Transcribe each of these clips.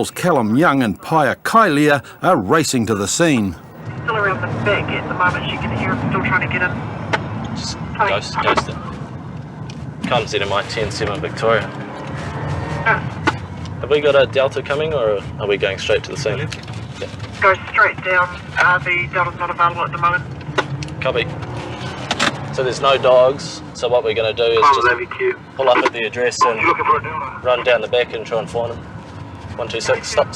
Callum Young and Paya Kailia are racing to the scene. Still around the back at the moment. She can hear him still trying to get in. Ghost it. Comes in my 10-7 Victoria. Have we got a Delta coming, or are we going straight to the scene? Yeah. Go straight down. The Delta's not available at the moment. Copy. So there's no dogs, so what we're going to do is just pull up at the address and run down the back and try and find them. 126, stop.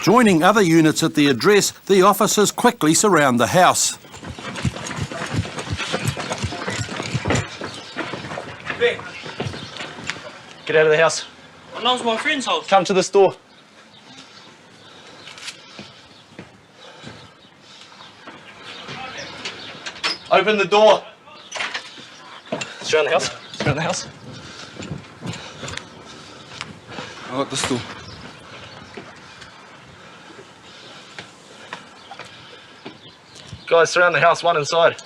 Joining other units at the address, the officers quickly surround the house. Get out of the house. And that was my friend's house. Come to this door. Open the door. Surround the house. Surround the house. I got this door. Guys, surround the house, one inside.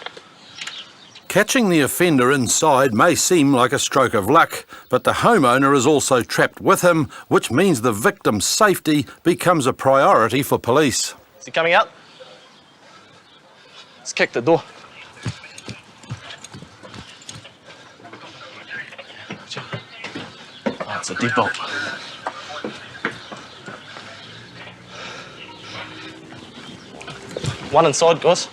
Catching the offender inside may seem like a stroke of luck, but the homeowner is also trapped with him, which means the victim's safety becomes a priority for police. Is he coming out? Let's kick the door. Oh, it's a deadbolt. One inside, guys.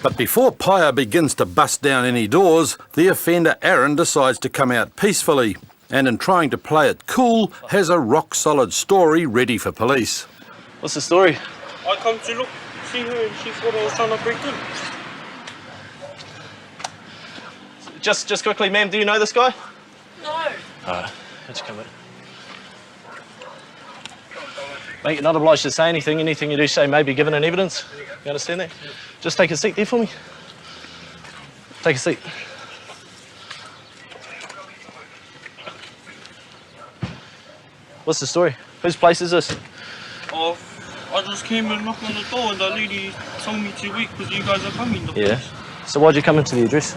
But before Paya begins to bust down any doors, the offender Aaron decides to come out peacefully, and in trying to play it cool, has a rock-solid story ready for police. What's the story? I come to look, see her, and she thought I was trying to break in. Just quickly, ma'am, do you know this guy? No. How'd you come in? Mate, you're not obliged to say anything. Anything you do say may be given in evidence. You understand that? Just take a seat there for me. Take a seat. What's the story? Whose place is this? Oh, I just came and knocked on the door and the lady told me to wait because you guys are coming. Yeah. So why'd you come into the address?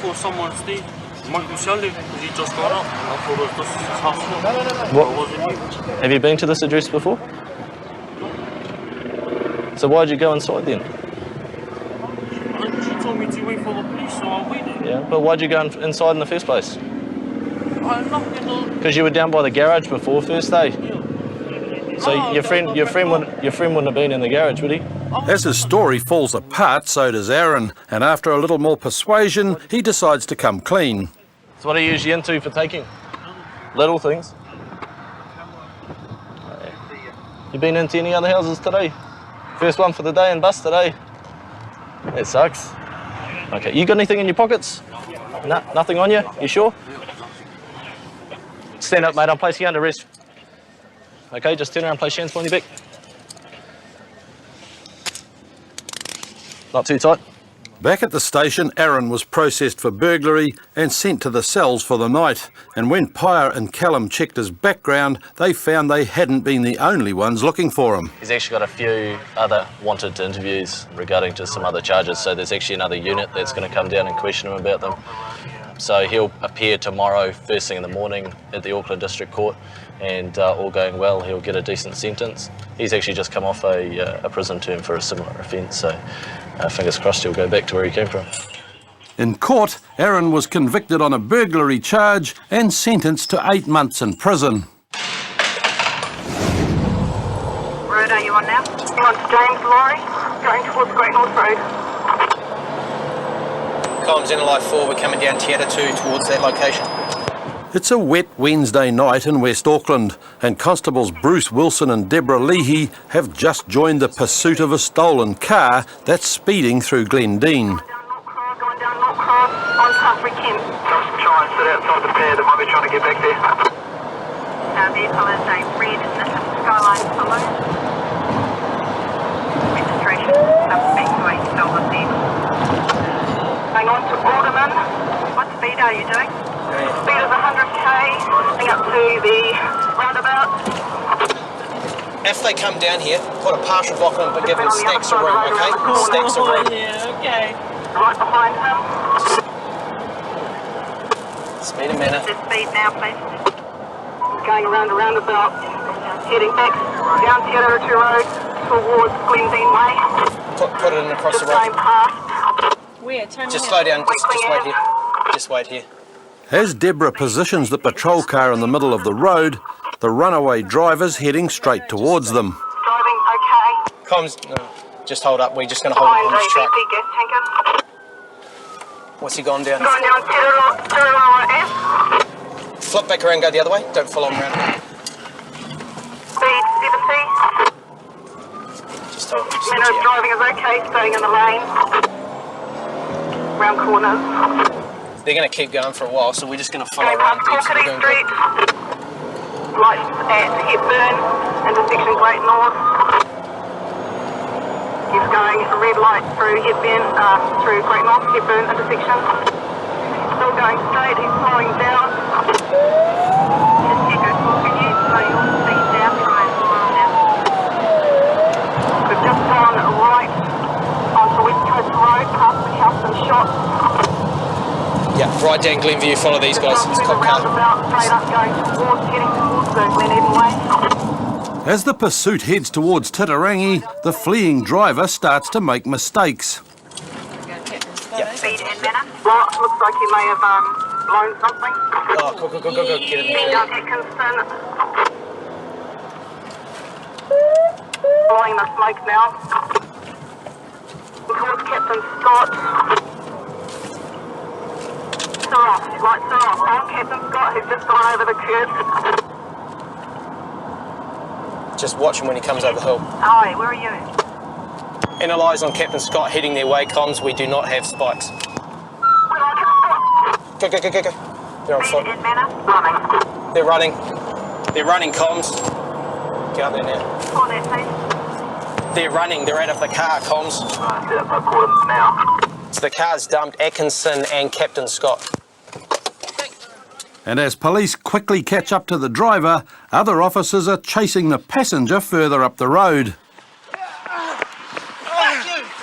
For someone stayed. Michael Shelley, because he just got up. I thought it was his house. What? It wasn't you. Have you been to this address before? So why'd you go inside then? She told me to wait for the police, so I waited. Yeah, but why'd you go inside in the first place? I knocked in the... Because you were down by the garage before first day. Yeah. So your friend wouldn't have been in the garage, would he? As his story falls apart, so does Aaron, and after a little more persuasion, he decides to come clean. So what are you usually into for taking? Little things. You been into any other houses today? First one for the day and bust today. That sucks. Okay, you got anything in your pockets? No, nothing on you? You sure? Stand up, mate. I'm placing you under arrest. Okay, just turn around and place your hands behind your back. Not too tight. Back at the station, Aaron was processed for burglary and sent to the cells for the night. And when Paya and Callum checked his background, they found they hadn't been the only ones looking for him. He's actually got a few other wanted interviews regarding to some other charges, so there's actually another unit that's going to come down and question him about them. So he'll appear tomorrow, first thing in the morning, at the Auckland District Court, and all going well, he'll get a decent sentence. He's actually just come off a prison term for a similar offence, so fingers crossed he'll go back to where he came from. In court, Aaron was convicted on a burglary charge and sentenced to 8 months in prison. Road are you on now? You're on to James Laurie, going towards Great North Road. Columns in Life 4, we're coming down Te Ata 2 towards that location. It's a wet Wednesday night in West Auckland, and Constables Bruce Wilson and Deborah Leahy have just joined the pursuit of a stolen car that's speeding through Glendine. Going down Lock Cross on Pathway Kim. Just try and sit outside the pair that might be trying to get back there. Vehicle is a red Nissan Skyline Saloon. Registration suspect to a stolen vehicle. Hang on to Alderman. are you doing? Speed is 100k, heading up to the roundabout. If they come down here, put a partial block on, but give them stacks of room, okay? Stacks of room. Right behind him. Speed a minute. The speed now, please. Going around a roundabout, heading back down Te 2 Road towards Glendine Way. Put it in across the Just going road. past. Where? Turn Just me slow out. down. Just wait here. Just wait here. As Deborah positions the patrol car in the middle of the road, the runaway driver's heading straight towards them. Driving okay. Comms, no, just hold up. We're just going to hold him Behind on this a track. BP gas tanker. What's he gone down? Going down Te F. Flip back around, go the other way. Don't follow him around. Speed 70. Just hold him. Manner of driving is okay, staying in the lane. Round corners. They're going to keep going for a while, so we're just going to follow Going around past the beach. Hawkeye We're doing Street. good. Lights at Hepburn, intersection Great North. He's going a red light through Hepburn, through Great North, Hepburn intersection. Still going straight, he's slowing down. Just check it, can you slow your speed down? Try and slow down. We've just gone right onto West Coast Road, past the Houston Shop. Yeah, right down Glenview. Follow these guys. It's There's a cop car. roundabout straight up going heading towards the Glen Way. As the pursuit heads towards Titirangi, the fleeing driver starts to make mistakes. Speed and manner. Well, looks like he may have blown something. Oh, go. Get in Speed there. down Atkinson. Blowing the smoke now. Towards Captain Scott. Lights are off. On Captain Scott, who's just gone over the curb. Just watch him when he comes over the hill. Aye, where are you? Analyse on Captain Scott heading their way. Comms, we do not have spikes. We're on Captain Scott. Go. They're on Speed foot. and manner. Running. They're running. They're running, comms. Get up there now. For that, please. They're running. They're out of the car, comms. Set up my coordinates now. So the car's dumped Atkinson and Captain Scott. And as police quickly catch up to the driver, other officers are chasing the passenger further up the road.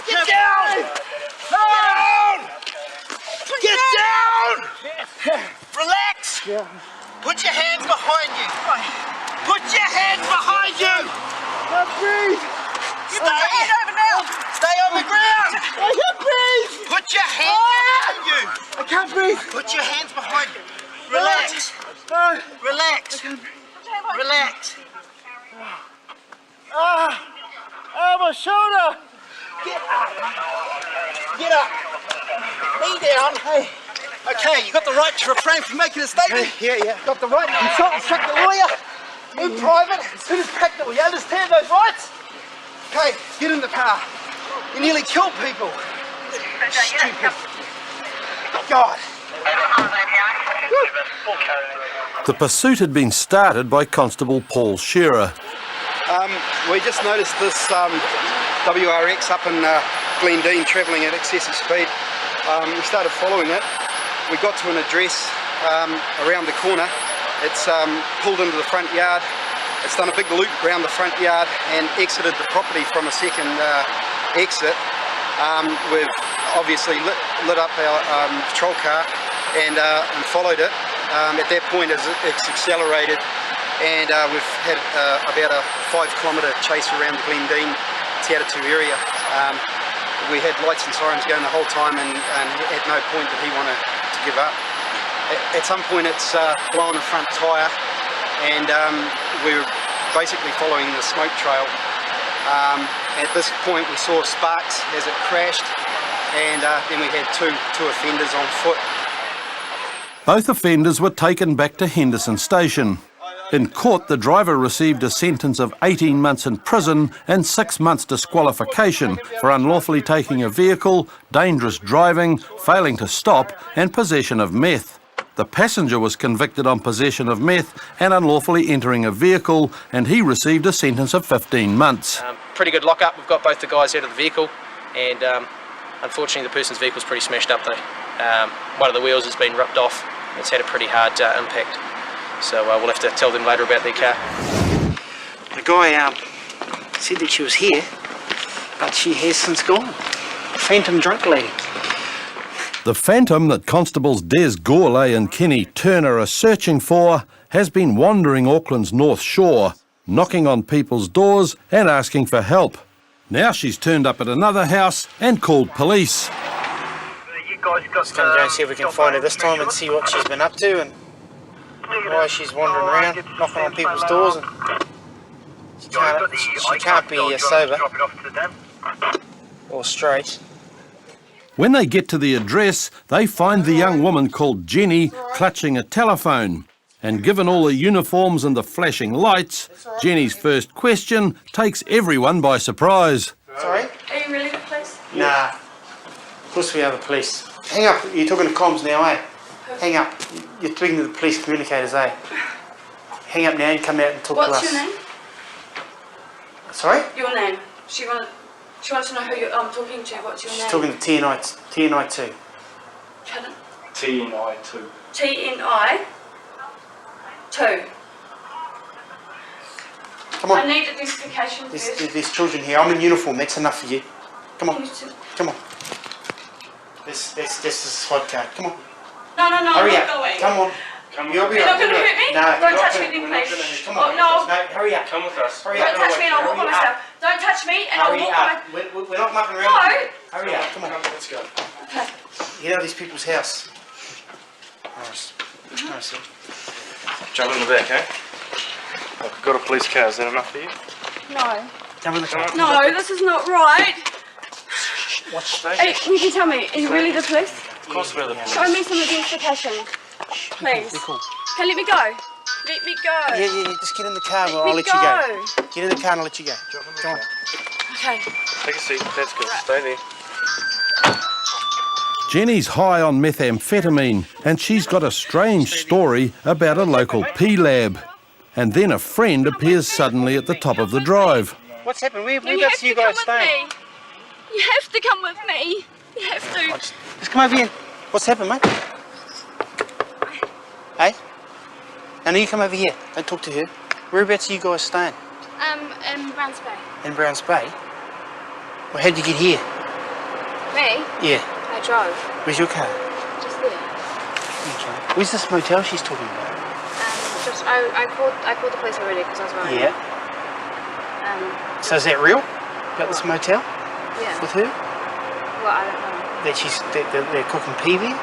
Get down! Get down! Relax! Put your hands behind you! Put your hands behind you! Breathe! Stay over now! Stay on the ground! I can't breathe! Put your hands behind you! I can't breathe! Put your hands behind you! Relax! Relax! Relax! My shoulder! Get up! Get up! Knee down! Hey! Okay, you got the right to refrain from making a statement. Yeah. Got the right to consult and check the lawyer in private as soon as practical. You understand those rights? Okay, get in the car. You nearly killed people. Stupid. God. The pursuit had been started by Constable Paul Shearer. We just noticed this WRX up in Glendine travelling at excessive speed. We started following it. We got to an address around the corner. It's pulled into the front yard. It's done a big loop around the front yard and exited the property from a second exit. We've obviously lit up our patrol car and followed it. At that point it's accelerated, and we've had about a 5-kilometre chase around the Glendine Te 2 area. We had lights and sirens going the whole time, and at no point did he want to give up. At some point it's blown the front tyre, and we were basically following the smoke trail. At this point we saw sparks as it crashed, and then we had two offenders on foot. Both offenders were taken back to Henderson Station. In court, the driver received a sentence of 18 months in prison and 6 months disqualification for unlawfully taking a vehicle, dangerous driving, failing to stop, and possession of meth. The passenger was convicted on possession of meth and unlawfully entering a vehicle, and he received a sentence of 15 months. Pretty good lock-up. We've got both the guys out of the vehicle, and unfortunately the person's vehicle's pretty smashed up though. One of the wheels has been ripped off. It's had a pretty hard impact. So we'll have to tell them later about their car. The guy said that she was here, but she has since gone. Phantom drunk lady. The phantom that Constables Des Gourlay and Kenny Turner are searching for has been wandering Auckland's North Shore, knocking on people's doors and asking for help. Now she's turned up at another house and called police. Let's come down and see if we can find her this time and see what she's been up to and why she's wandering around, knocking on people's doors. And she can't be sober or straight. When they get to the address, they find the young woman called Jenny clutching a telephone. And given all the uniforms and the flashing lights, Jenny's first question takes everyone by surprise. Sorry? Are you really the police? Nah. Of course we are the police. Hang up. You're talking to comms now, eh? Hang up. You're speaking to the police communicators, eh? Hang up now and come out and talk to us. What's your name? Sorry? Your name. She wants to know who I'm talking to. What's your name? She's talking to TNI2. Pardon? TNI2. TNI 2. Come on. I need identification first. There's children here. I'm in uniform. That's enough for you. Come on. Come on. This is squad card. Come on. No, Hurry I'm up. not going. Come on. You'll be You're right. not going to hurt me? No. Don't touch me then, please. Come on. Oh, no. No, hurry up. Come with us. Hurry up. Don't touch me and I'll walk by Hurry myself. up. Don't touch me and I'll Hurry walk by... up. We're not mucking around. No. Hurry up. Come on. Let's go. Okay. Get out of these people's house. Nice. Nice. Jump in the back, eh? Look, I've got a police car. Is that enough for you? No. Jump in the car. No, this is not right. Watch. Hey, can you tell me, are you really the police? Of course we're the police. Show me some identification, please. Be cool. Okay, let me go. Let me go. Yeah. Just get in the car. Let I'll me let you go. Get in the car and I'll let you go. Come on. Okay. Take a seat. That's good. Stay there. Jenny's high on methamphetamine and she's got a strange story about a local P-lab. And then a friend appears suddenly at the top of the drive. What's happened? You Whereabouts have are you to guys come with staying? me. You have to come with me. You have to. Let's come over here. What's happened, mate? Hey? Now you come over here. Don't talk to her. Whereabouts are you guys staying? In Browns Bay. In Browns Bay? Well, how'd you get here? Me? Yeah. I drove. Where's your car? Just there. Okay. Where's this motel she's talking about? I called the police already because I was worried. Yeah. So is that real? About this motel? Yeah. With her? Well, I don't know. That they're cooking pee there?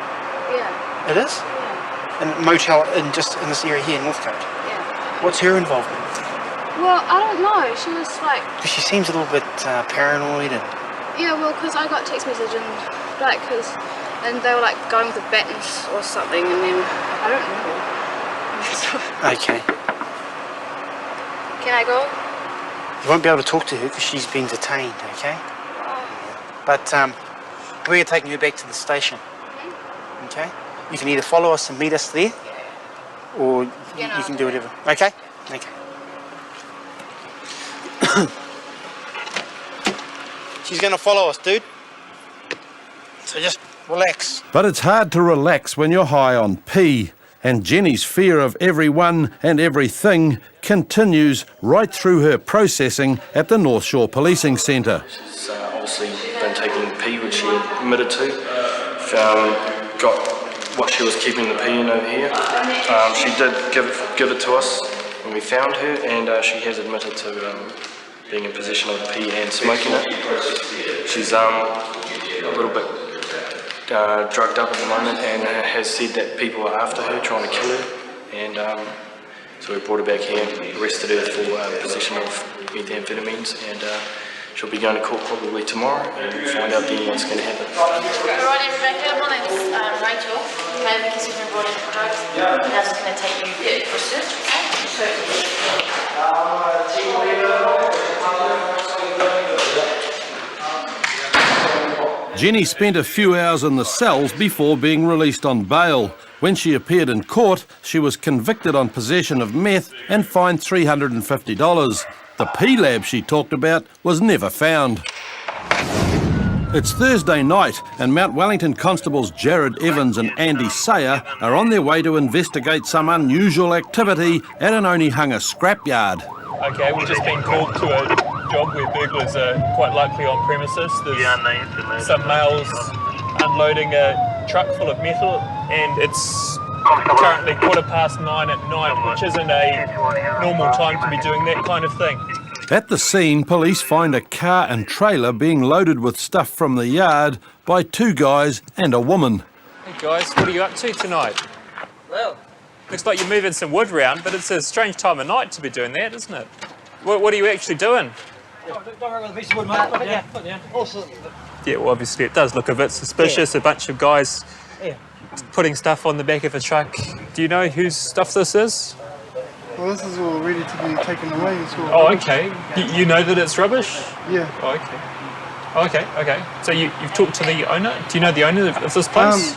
Yeah. It is? Yeah. And a motel in this area here in Northcote. Yeah. What's her involvement? Well, I don't know. She was like... Because she seems a little bit paranoid and... Yeah, well, because I got a text message and and they were like going with the Battens or something, and then I don't know. Okay. Can I go? You won't be able to talk to her because she's been detained, okay? But we're taking her back to the station, okay? You can either follow us and meet us there, or you can do whatever, okay? Okay. She's gonna follow us, dude. So just relax. But it's hard to relax when you're high on P, and Jenny's fear of everyone and everything continues right through her processing at the North Shore Policing Centre. She's obviously been taking P, which she admitted to. Got what she was keeping the P in over here. She did give it to us when we found her, and she has admitted to being in possession of the P and smoking it. She's a little bit drugged up at the moment and has said that people are after her, trying to kill her, and so we brought her back here, arrested her for possession of methamphetamines, and she'll be going to court probably tomorrow and find out then what's going to happen. Alright, Rebecca, my name's Rachel. Okay, because you've been brought in for drugs. And I'm just going to take you for search, Jenny spent a few hours in the cells before being released on bail. When she appeared in court, she was convicted on possession of meth and fined $350. The P-lab she talked about was never found. It's Thursday night and Mount Wellington constables Jared Evans and Andy Sayer are on their way to investigate some unusual activity at an Onehunga scrapyard. Okay, we've just been called to a job where burglars are quite likely on premises. There's some males unloading a truck full of metal, and it's currently 9:15 at night, which isn't a normal time to be doing that kind of thing. At the scene, police find a car and trailer being loaded with stuff from the yard by two guys and a woman. Hey guys, what are you up to tonight? Well, looks like you're moving some wood round, but it's a strange time of night to be doing that, isn't it? What are you actually doing? Yeah, well, obviously it does look a bit suspicious. A bunch of guys putting stuff on the back of a truck. Do you know whose stuff this is? Well, this is all ready to be taken away. It's all oh, okay. You know that it's rubbish? Yeah. Oh, okay. Okay. So you've talked to the owner? Do you know the owner of this place?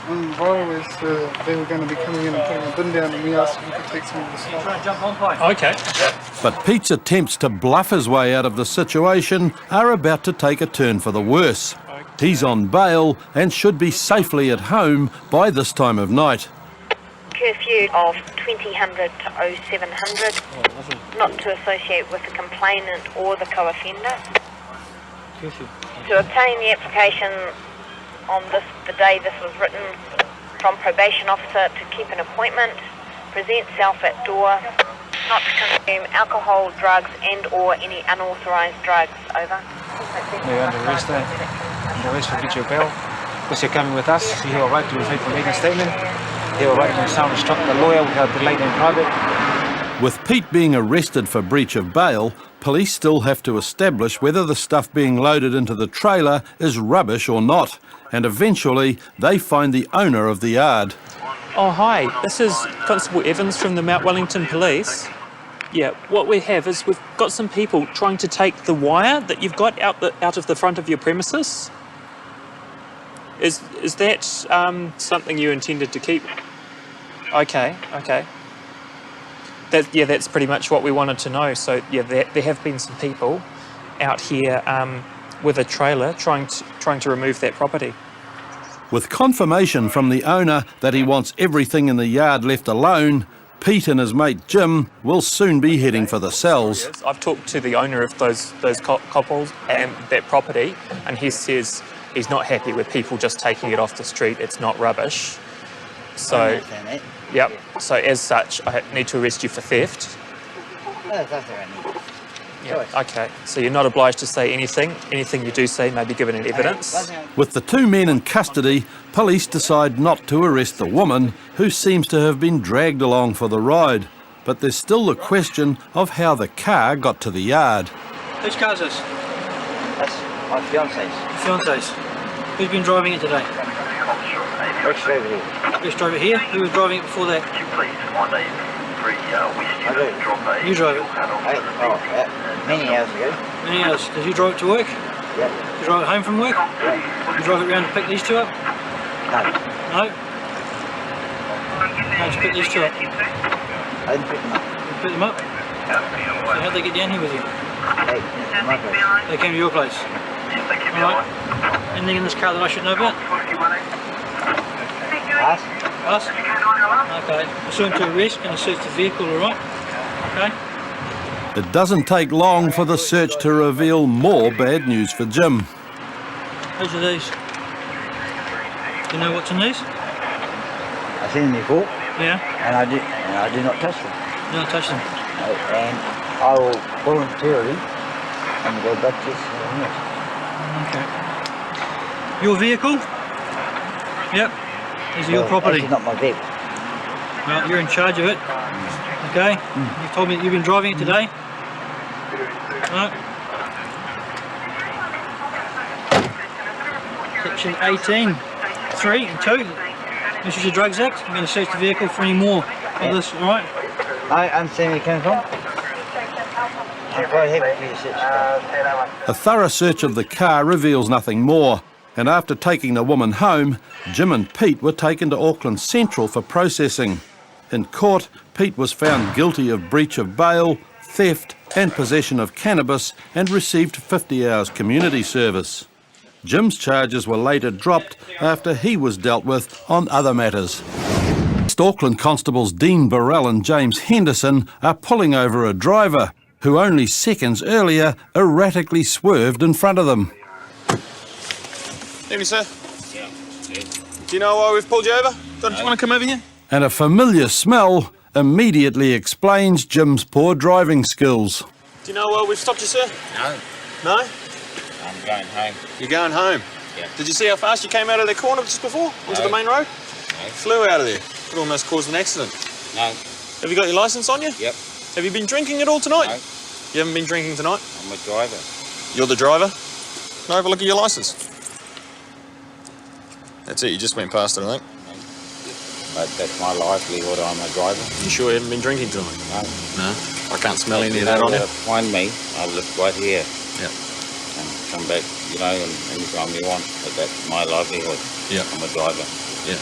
They were going to be coming in and putting a bin down, and we asked if we could take some of the stuff. Try and jump on point. Okay. But Pete's attempts to bluff his way out of the situation are about to take a turn for the worse. He's on bail and should be safely at home by this time of night. Curfew of 2000 to 0700, not to associate with the complainant or the co-offender. To obtain the application on the day this was written from probation officer to keep an appointment, present self at door, not to consume alcohol, drugs and or any unauthorised drugs. Over. You're under arrest, under arrest for breach of bail. Because you're coming with us, you have a right to refrain from making a statement. You have a right to sound instruct the lawyer without delay in private. With Pete being arrested for breach of bail, police still have to establish whether the stuff being loaded into the trailer is rubbish or not, and eventually they find the owner of the yard. Oh, hi. This is Constable Evans from the Mount Wellington Police. Yeah, what we have is we've got some people trying to take the wire that you've got out of the front of your premises. Is that something you intended to keep? Okay. That's pretty much what we wanted to know. So yeah, there have been some people out here with a trailer trying to remove that property. With confirmation from the owner that he wants everything in the yard left alone, Pete and his mate Jim will soon be heading for the cells. I've talked to the owner of those couples and that property, and he says he's not happy with people just taking it off the street. It's not rubbish. So, yep. So as such, I need to arrest you for theft. Yeah. Okay. So you're not obliged to say anything. Anything you do say may be given in evidence. With the two men in custody, police decide not to arrest the woman, who seems to have been dragged along for the ride. But there's still the question of how the car got to the yard. Whose car is this? That's my fiance's. Fiance's. Who's been driving it today? Rex drove it here. Rex drove it here? Who was driving it before that? You drove it? Many hours ago. Many hours. Did you drive it to work? Yeah. Did you drive it home from work? Yeah. You drive it around to pick these two up? No. No? How'd you pick these two up? I didn't pick them up. You picked them up? So how'd they get down here with you? My place. They came to your place? Alright. Anything in this car that I should know about? Us? Okay. Pursuant to arrest, going to search the vehicle, alright? Okay. It doesn't take long for the search to reveal more bad news for Jim. Whose are these? Do you know what's in these? I've seen them before. Yeah. And I do not touch them. You don't touch them? No, and I will voluntarily go back to this Okay. Your vehicle? Yep. These are your property. This is not my vehicle. Well, you're in charge of it. Okay. You've told me that you've been driving it today. Right. Section 18, 3 and 2. This is your Drugs Act. I'm going to search the vehicle for any more of this, alright? I understand where you came from. I'm quite happy for you to search the car. A thorough search of the car reveals nothing more, and after taking the woman home, Jim and Pete were taken to Auckland Central for processing. In court, Pete was found guilty of breach of bail, theft and possession of cannabis, and received 50 hours community service. Jim's charges were later dropped after he was dealt with on other matters. Auckland constables Dean Burrell and James Henderson are pulling over a driver who only seconds earlier erratically swerved in front of them. Evening, sir. Do you know why we've pulled you over? Don't you want to come over here? And a familiar smell immediately explains Jim's poor driving skills. Do you know why we've stopped you, sir? No. No? I'm going home. You're going home? Yeah. Did you see how fast you came out of the corner just before? Onto the main road? No. Flew out of there. Could almost caused an accident. No. Have you got your licence on you? Yep. Have you been drinking at all tonight? No. You haven't been drinking tonight? I'm a driver. You're the driver? Can I have a look at your licence? That's it, you just went past it, I think. But that's my livelihood, I'm a driver. You sure you haven't been drinking tonight? No. No? I can't smell any of that on you. Find me, I live right here. Yep. And come back, you know, anytime you want. But that's my livelihood. Yeah. I'm a driver. Yeah.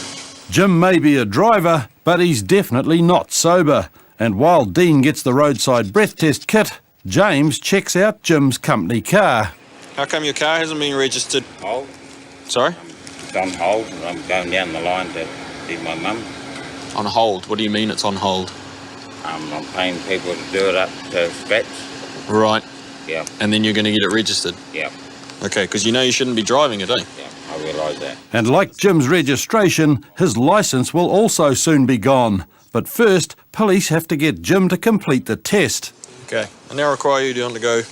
Jim may be a driver, but he's definitely not sober. And while Dean gets the roadside breath test kit, James checks out Jim's company car. How come your car hasn't been registered? Hold. Sorry? It's on hold, and I'm going down the line to see my mum. On hold? What do you mean it's on hold? I'm paying people to do it up to scratch. Right. Yeah. And then you're going to get it registered? Yeah. Okay, because you know you shouldn't be driving it, eh? Yeah, I realise that. And like Jim's registration, his licence will also soon be gone. But first, police have to get Jim to complete the test. Okay, I now require you to undergo a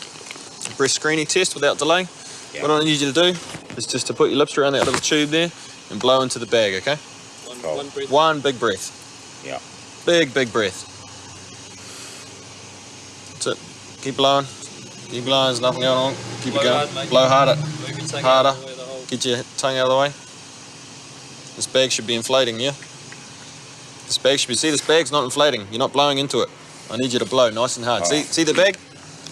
breath screening test without delay. Yeah. What I need you to do is just to put your lips around that little tube there and blow into the bag, okay? One breath. One big breath. Yeah. Big breath. That's it. Keep blowing. Keep blowing, there's nothing going on. Keep it going. Blow harder. Harder. Get your tongue out of the way. This bag should be inflating, yeah? This bag should be, see this bag's not inflating. You're not blowing into it. I need you to blow nice and hard. See the bag?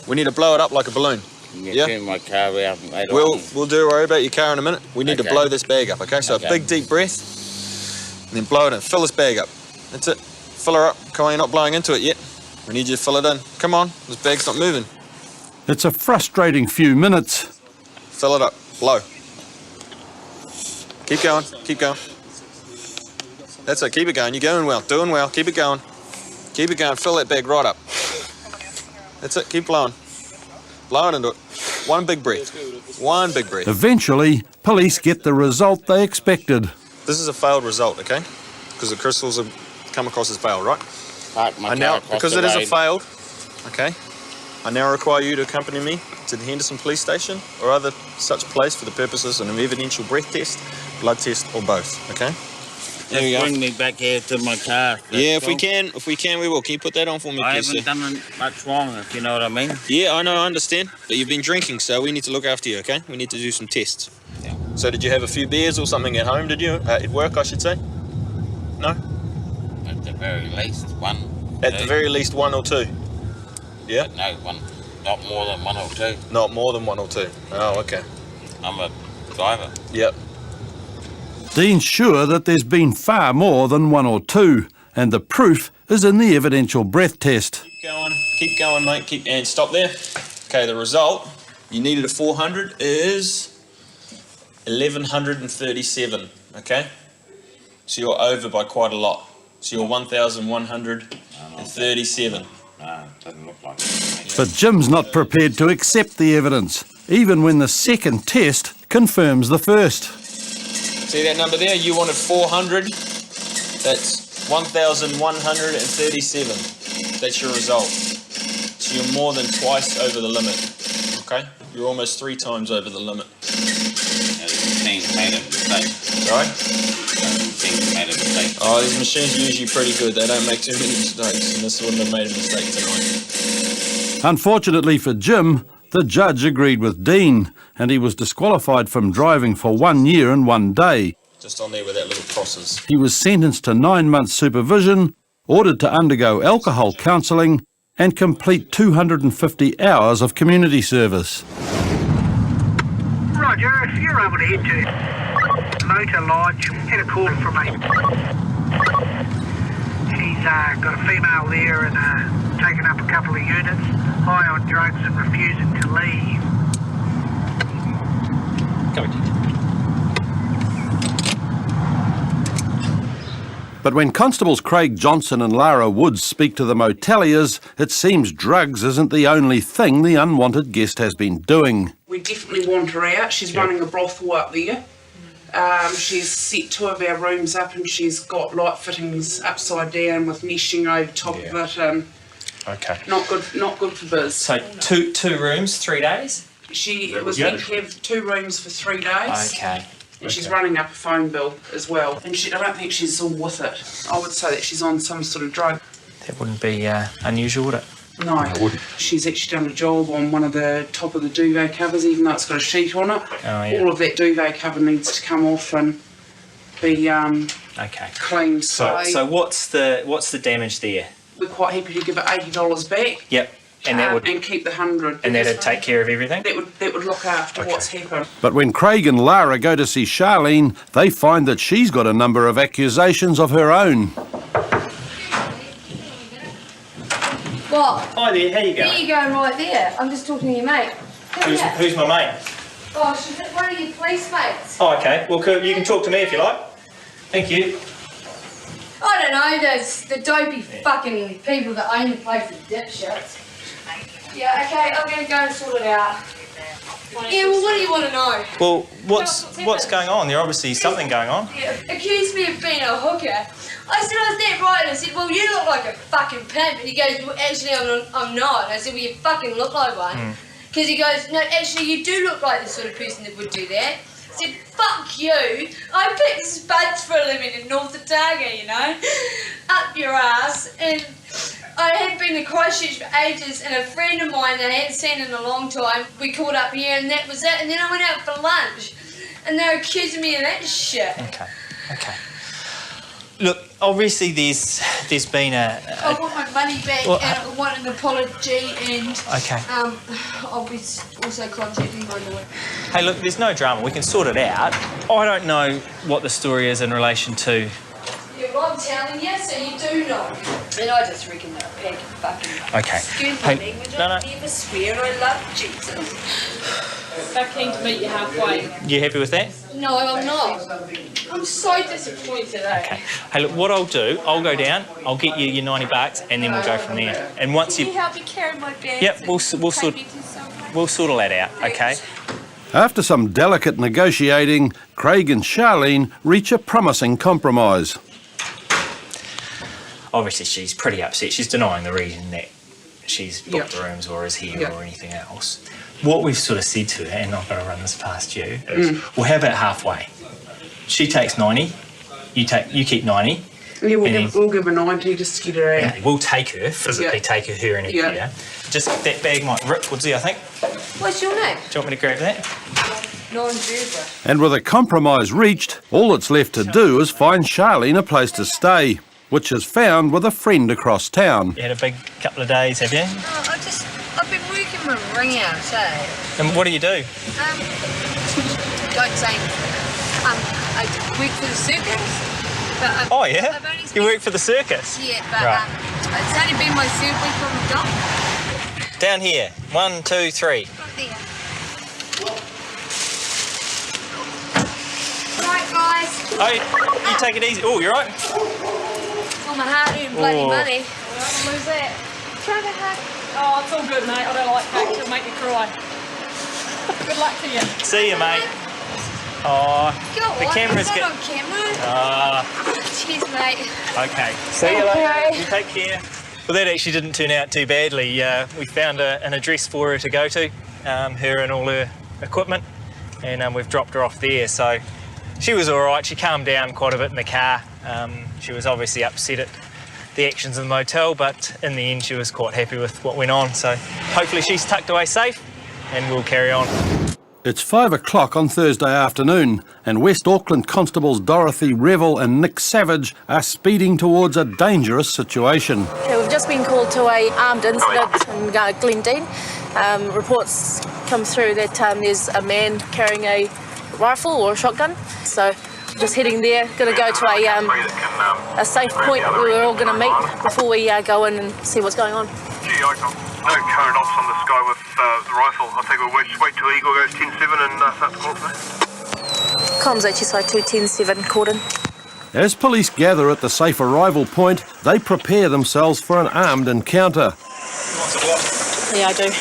We need to blow it up like a balloon. Yeah. Turn my car out later We'll on. worry about your car in a minute. We need to Okay. blow this bag up, okay? So Okay. a big deep breath, and then blow it in. Fill this bag up. That's it. Fill her up. Come on, you're not blowing into it yet. We need you to fill it in. Come on, this bag's not moving. It's a frustrating few minutes. Fill it up. Blow. Keep going. Keep going. That's it. Keep it going. You're going well. Doing well. Keep it going. Keep it going. Fill that bag right up. That's it. Keep blowing. Blow it into it. One big breath. One big breath. Eventually, police get the result they expected. This is a failed result, okay? Because the crystals have come across as failed, right? Park my And car now, across because the it is a road. failed, okay, I now require you to accompany me to the Henderson Police Station or other such place for the purposes of an evidential breath test, blood test, or both, okay? There we go. Bring me back here to my car. Yeah, if we can, we will. Can you put that on for me, I please, sir? haven't done much wrong, if you know what I mean. Yeah, I know, I understand. But you've been drinking, so we need to look after you, okay? We need to do some tests. Yeah. So did you have a few beers or something at home, did you? At work, I should say? No? At the very least, one. At two. the very least, one or two. Yeah? But no, one. Not more than one or two. Not more than one or two. Oh, okay. I'm a driver. Yep. Dean's sure that there's been far more than one or two, and the proof is in the evidential breath test. Keep going, mate. And stop there. Okay, the result you needed a 400 is 1137. Okay, so you're over by quite a lot. So you're 1,137. No, it doesn't look like it. But Jim's not prepared to accept the evidence, even when the second test confirms the first. See that number there? You wanted 400. That's 1,137. That's your result. So you're more than twice over the limit. Okay? You're almost 3 times over the limit. Now, the machine's made a mistake. Sorry? The machine's made a mistake. Oh, these machines are usually pretty good. They don't make too many mistakes, and this wouldn't have made a mistake tonight. Unfortunately for Jim, the judge agreed with Dean, and he was disqualified from driving for 1 year and 1 day. Just on there where that little cross is. He was sentenced to 9 months supervision, ordered to undergo alcohol counselling, and complete 250 hours of community service. Roger, if you're able to head to Motor Lodge, had a call from a... She's got a female there and taken up a couple of units, high on drugs and refusing to leave. But when Constables Craig Johnson and Lara Woods speak to the moteliers, it seems drugs isn't the only thing the unwanted guest has been doing. We definitely want her out. She's running a brothel up there. She's set 2 of our rooms up and she's got light fittings upside down with meshing over top of it. Okay. Not good for biz. So two rooms, 3 days? She was meant to have 2 rooms for 3 days. Okay. And she's running up a phone bill as well. And I don't think she's all with it. I would say that she's on some sort of drug. That wouldn't be unusual, would it? No, it wouldn't. She's actually done a job on one of the top of the duvet covers, even though it's got a sheet on it. Oh, yeah. All of that duvet cover needs to come off and be okay. cleaned. So what's the damage there? We're quite happy to give it $80 back. Yep. And that would and keep the 100. And that'd take care of everything? That would look after what's happened. But when Craig and Lara go to see Charlene, they find that she's got a number of accusations of her own. What? Hi there, how you going? There you go, right there. I'm just talking to your mate. Who's my mate? Oh, she's one of your police mates. Oh, okay. Well, you can talk to me if you like. Thank you. I don't know, there's the dopey fucking people that own the place are dipshits. Yeah, okay, I'm gonna go and sort it out. Yeah, well, what do you want to know? Well, what's going on? There's obviously something going on. Yeah, accused me of being a hooker. I said I was that right, and I said, well, you look like a fucking pimp. And he goes, well, actually, I'm not. And I said, well, you fucking look like one. Because he goes, no, actually, you do look like the sort of person that would do that. I said, fuck you. I pick spuds for a living in North Otago, you know? Up your ass. And I had been to Christchurch for ages, and a friend of mine that I hadn't seen in a long time, we caught up here, and that was it. And then I went out for lunch, and they were accusing me of that shit. Okay. Look, obviously there's been I want my money back, and I want an apology, and okay. I'll be also contacting my lawyer. Hey, look, there's no drama. We can sort it out. I don't know what the story is in relation to. Yeah, well, I'm telling you, so you do know. And I just reckon they're a pack of fucking... Okay. Excuse my language, I never swear, I love Jesus. They're keen to meet you halfway. You happy with that? No, I'm not. I'm so disappointed, eh? Okay. Hey, look, what I'll do, I'll go down, I'll get you your $90, and then we'll go from there. And once Can you help me carry my bags? Yep, we'll sort all that out, okay? After some delicate negotiating, Craig and Charlene reach a promising compromise. Obviously, she's pretty upset. She's denying the reason that she's booked the rooms or is here or anything else. What we've sort of said to her, and I'm going to run this past you, is, well, how about halfway? She takes 90, you keep 90. Yeah, we'll give her 90 just to get her out. We'll take her, physically take her and everything. Yeah. Just that bag might rip, Woodsy, I think. What's your name? Do you want me to grab that? Non-Juba. And with a compromise reached, all that's left to do is find Charlene a place to stay, which is found with a friend across town. You had a big couple of days, have you? I've been working my ring out, eh? And what do you do? Don't say anything. I work for the circus. But Oh, yeah? You work for the circus? Yeah, but Right. it's only been my third week on the job. Down here. 1, 2, 3. There. Right, guys. Oh, you take it easy. Oh, you're right. Oh, my hard-earned bloody Oh. money. Lose that. Try to hug. Oh, it's all good, mate. I don't like cake. It'll make me cry. Good luck to you. See you, mate. Oh, Go the on, camera's is that get. on camera? Cheers, mate. Okay. See you Okay. later. You take care. Well, that actually didn't turn out too badly. We found an address for her to go to, her and all her equipment, and we've dropped her off there. So she was all right. She calmed down quite a bit in the car. She was obviously upset at the actions of the motel, but in the end she was quite happy with what went on. So hopefully she's tucked away safe, and we'll carry on. It's 5 o'clock on Thursday afternoon, and West Auckland Constables Dorothy Revel and Nick Savage are speeding towards a dangerous situation. Okay, we've just been called to a armed incident in Glendine. Reports come through that there's a man carrying a rifle or a shotgun. So just heading there, going to go to a safe point where we're all going to meet before we go in and see what's going on. No current ops on the sky with the rifle. I think we'll wait till Eagle goes 10-7 and start the call for that. Comms HSI 210-7, Corden. As police gather at the safe arrival point, they prepare themselves for an armed encounter. Yeah, I do.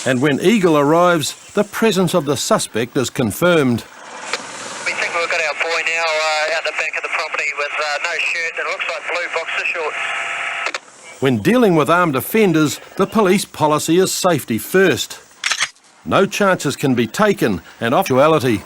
And when Eagle arrives, the presence of the suspect is confirmed. We think we've got our boy now out the back of the property with no shirt and it looks like blue boxer shorts. When dealing with armed offenders, the police policy is safety first. No chances can be taken, and actuality.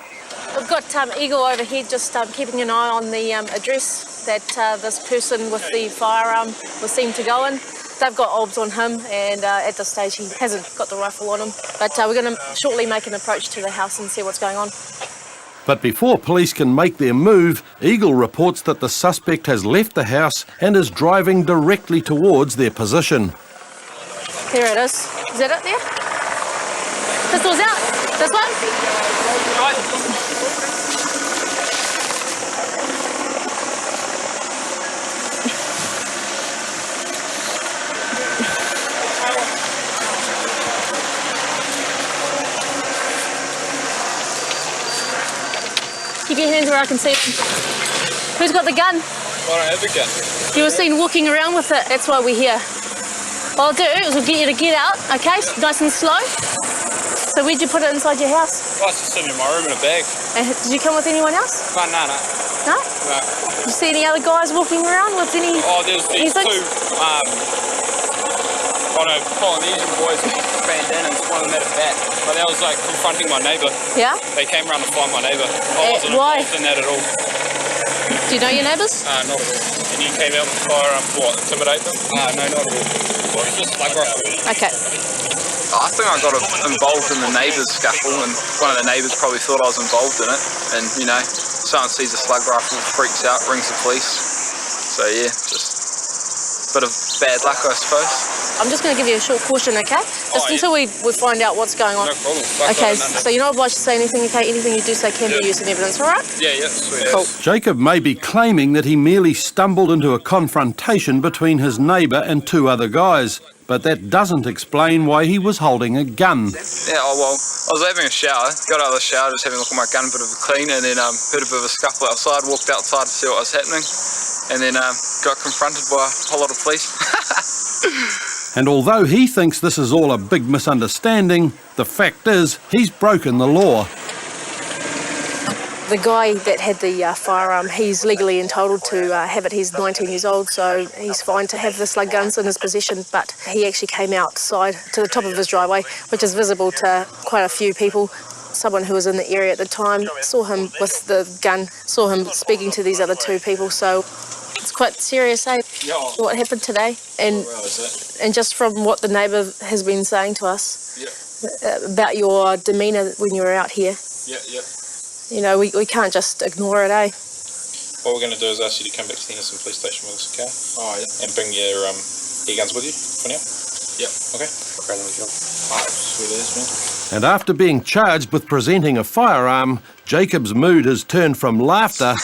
We've got Eagle over here just keeping an eye on the address that this person with the firearm was seen to go in. They've got obs on him, and at this stage he hasn't got the rifle on him. But we're going to shortly make an approach to the house and see what's going on. But before police can make their move, Eagle reports that the suspect has left the house and is driving directly towards their position. There it is. Is that it there? Pistol's out. This one? Keep your hands where I can see them. Who's got the gun? I don't have a gun. You were seen walking around with it. That's why we're here. What I'll do is we'll get you to get out, okay? Nice and slow. So where'd you put it inside your house? I was just sitting in my room in a bag. And did you come with anyone else? No. No? No. Did you see any other guys walking around with any... Oh, there's these two, Polynesian boys with bandanas, one of them had a bat. But that was like confronting my neighbour. Yeah? They came around to find my neighbour. I wasn't involved in that at all. Do you know your neighbours? Not at all. And you came out with a firearm to what, intimidate them? No, not at all. Well, it's just like Okay. I think I got involved in the neighbours scuffle, and one of the neighbours probably thought I was involved in it. And, you know, someone sees a slug rifle, freaks out, rings the police. So, yeah, just a bit of bad luck, I suppose. I'm just going to give you a short caution, okay? Just until we find out what's going on. No problem. Okay, so you're not obliged to say anything, okay? Anything you do say can be used in evidence, all right? Yeah, sweet. Cool. Jacob may be claiming that he merely stumbled into a confrontation between his neighbour and two other guys, but that doesn't explain why he was holding a gun. Yeah, well, I was having a shower, got out of the shower, just having a look at my gun, a bit of a clean, and then heard a bit of a scuffle outside, walked outside to see what was happening, and then got confronted by a whole lot of police. And although he thinks this is all a big misunderstanding, the fact is he's broken the law. The guy that had the firearm, he's legally entitled to have it. He's 19 years old, so he's fine to have the slug guns in his possession, but he actually came outside to the top of his driveway, which is visible to quite a few people. Someone who was in the area at the time saw him with the gun, saw him speaking to these other two people, so it's quite serious, eh? Yeah. What happened today? And just from what the neighbour has been saying to us about your demeanour when you were out here, you know, we can't just ignore it, eh? What we're going to do is ask you to come back to the Henderson police station with us, okay? And bring your e-guns with you for now? Okay. Sweet as, man. And after being charged with presenting a firearm, Jacob's mood has turned from laughter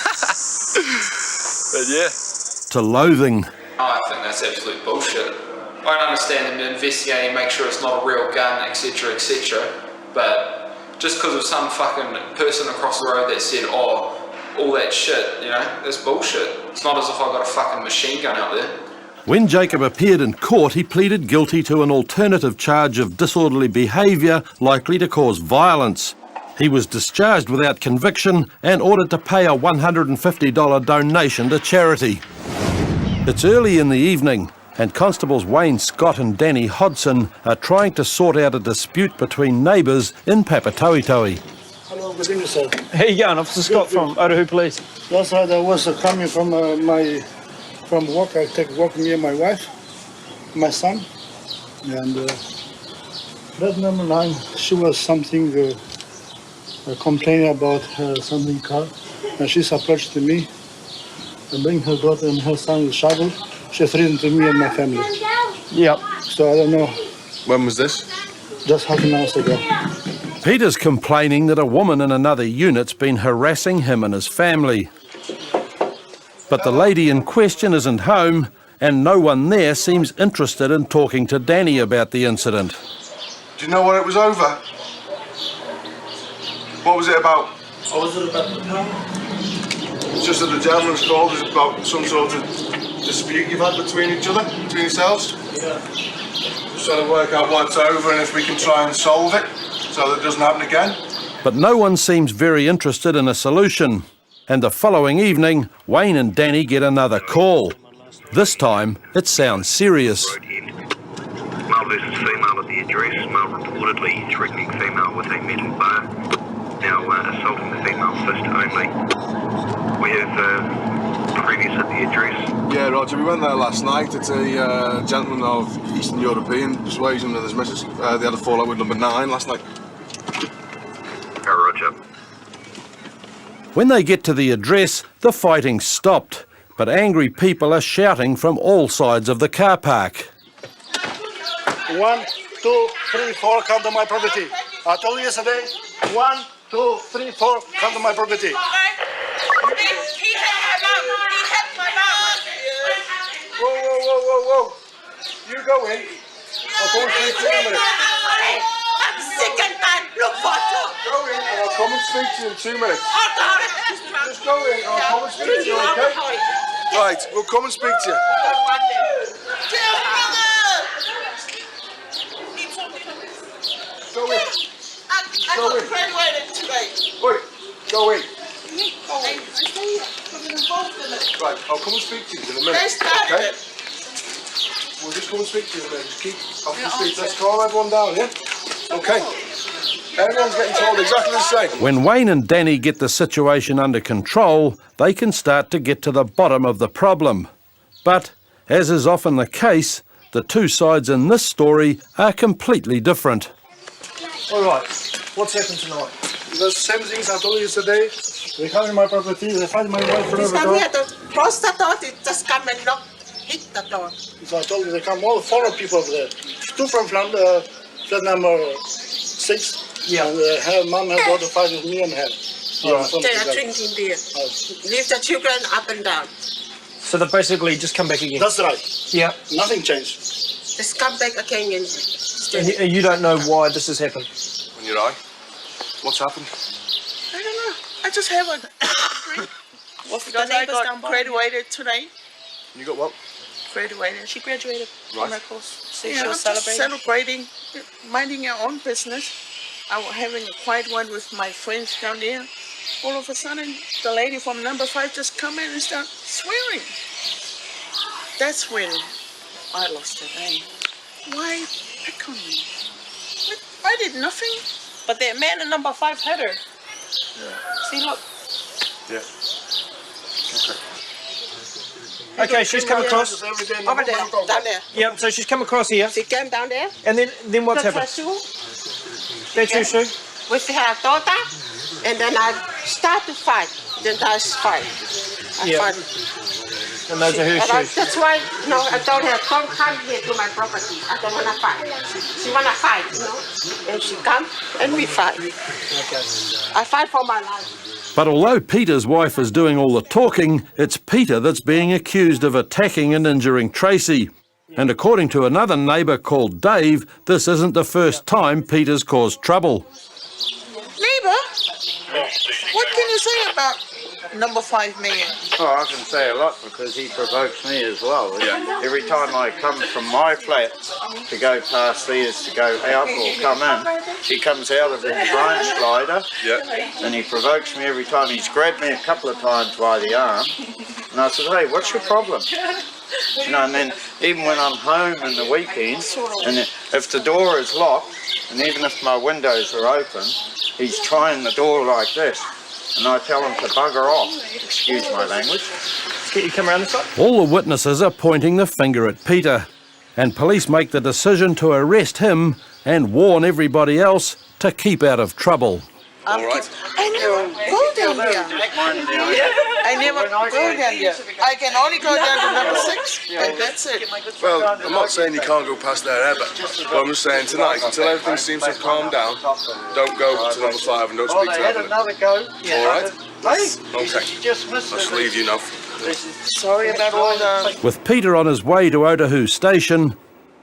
to loathing. I think that's absolute bullshit. I don't understand them investigating, make sure it's not a real gun, etc, etc. But just because of some fucking person across the road that said, oh, all that shit, you know, that's bullshit. It's not as if I got a fucking machine gun out there. When Jacob appeared in court, he pleaded guilty to an alternative charge of disorderly behaviour likely to cause violence. He was discharged without conviction and ordered to pay a $150 donation to charity. It's early in the evening, and Constables Wayne Scott and Danny Hodson are trying to sort out a dispute between neighbours in Papatoetoe. Hello, good evening, sir. How you going? Officer Scott from Otahu Police. Yes, sir, I was coming from from work. I take work, me and my wife, my son, and that number 9, she was something complaining about something car, and she's approached to me and bring her daughter and her son with shovel. She threatened to me and my family. Yep. So I don't know. When was this? Just half an hour ago. Peter's complaining that a woman in another unit's been harassing him and his family. But the lady in question isn't home, and no one there seems interested in talking to Danny about the incident. Do you know what it was over? What was it about? What was it about the power? It's just that the gentleman's called is about some sort of dispute you've had between each other, between yourselves. Yeah. Just trying to work out what it's over and if we can try and solve it so that it doesn't happen again. But no one seems very interested in a solution. And the following evening, Wayne and Danny get another call. This time, it sounds serious. Male versus female at the address. Male reportedly threatening female with a metal bar. Now assaulting the female first only. We have previous at the address. Yeah, Roger, we went there last night. It's a gentleman of Eastern European persuasion and his missus. They had a fallout with number 9 last night. Roger. When they get to the address, the fighting stopped, but angry people are shouting from all sides of the car park. 1, 2, 3, 4, come to my property. I told you yesterday, 1, 2, 3, 4, come to my property. He had my mom. Whoa. You go in. I'll go and speak to you in a minute. I'm sick and bad. Look for it. Go in and I'll come and speak to you in 2 minutes. Just go in and I'll come and speak to you, okay? Right, we'll come and speak to you. Go in. I got graduated today. Wait, go in. Right, I'll come and speak to you in a minute, okay? We'll just come and speak to you in a minute. Just keep off the street. Let's calm everyone down, yeah? Okay. Everyone's getting told exactly the same. When Wayne and Danny get the situation under control, they can start to get to the bottom of the problem. But, as is often the case, the two sides in this story are completely different. All right, what's happened tonight? The same things I told you yesterday. They come in my property, they find my wife from He's the come door. here to close the door. They just come and knock, hit the door. So I told you they come all 4 people over there. 2 from flat number 6. Yeah. And her mom has got to fight with me and her. They are drinking beer. Leave the children up and down. So they basically just come back again? That's right. Yeah. Nothing changed. Just come back again and stay. And you don't know why this has happened? On your eye? What's happened? I don't know. I just haven't. Because I got graduated today. You got what? Graduated. She graduated Right. from her course. So she was celebrating, minding her own business. I was having a quiet one with my friends down there. All of a sudden, the lady from number 5 just come in and start swearing. That's when I lost it. Why pick on me? I did nothing. But the man in number 5 had her. See, look. Yeah. Okay, she's come across. Over there, down there. Yeah, so she's come across here. She came down there. And then what's happened? That's your shoe? With her daughter. And then I start to fight. Then I fight. I fight. And those are her shoes? That's why, I told her, don't come here to my property. I don't want to fight. She want to fight, And she come and we fight. Okay. I fight for my life. But although Peter's wife is doing all the talking, it's Peter that's being accused of attacking and injuring Tracy. And according to another neighbour called Dave, this isn't the first time Peter's caused trouble. Neighbour, what can you say about number 5 man? Oh, I can say a lot because he provokes me as well. Every time I come from my flat to go past theirs to go out or come in, he comes out of his branch slider and he provokes me every time. He's grabbed me a couple of times by the arm and I said, hey, what's your problem? And then even when I'm home in the weekend, and if the door is locked, and even if my windows are open, he's trying the door like this. And I tell him to bugger off, excuse my language. Get you come around this side. All the witnesses are pointing the finger at Peter, and police make the decision to arrest him and warn everybody else to keep out of trouble. I never go down there. I never go down there. I can only go down to number 6, and that's it. Well, I'm not saying you can't go past there ever, but I'm just saying tonight, until everything seems to have calmed down, don't go to number 5 and don't speak to Evelyn. Another go. All right? Okay. I'll just leave you now. Sorry about all the... With Peter on his way to Otahu Station,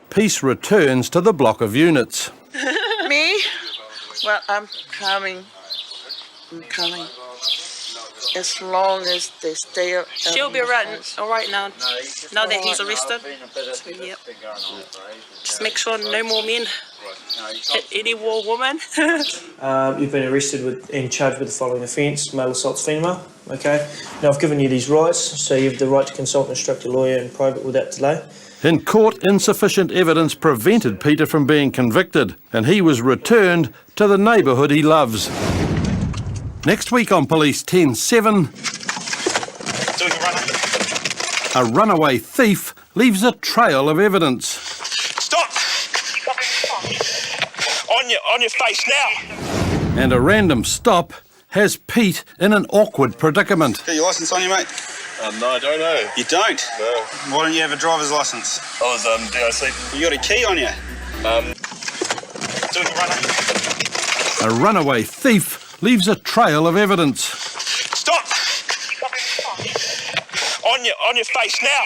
peace returns to the block of units. Me? Well, I'm coming. coming. As long as they stay out. She'll be right now that he's arrested. So, yep. Just make sure no more men hit any more woman. You've been arrested and charged with the following offence: male assaults female. Okay. Now I've given you these rights, so you have the right to consult and instruct your lawyer in private without delay. In court, insufficient evidence prevented Peter from being convicted, and he was returned to the neighbourhood he loves. Next week on Police 10-7, a runaway thief leaves a trail of evidence. Stop! On your face now! And a random stop has Pete in an awkward predicament. Got your licence on you, mate? No, I don't know. You don't? No. Why don't you have a driver's licence? I was DIC. You got a key on you? Doing a runner. A runaway thief leaves a trail of evidence. Stop! On your face now!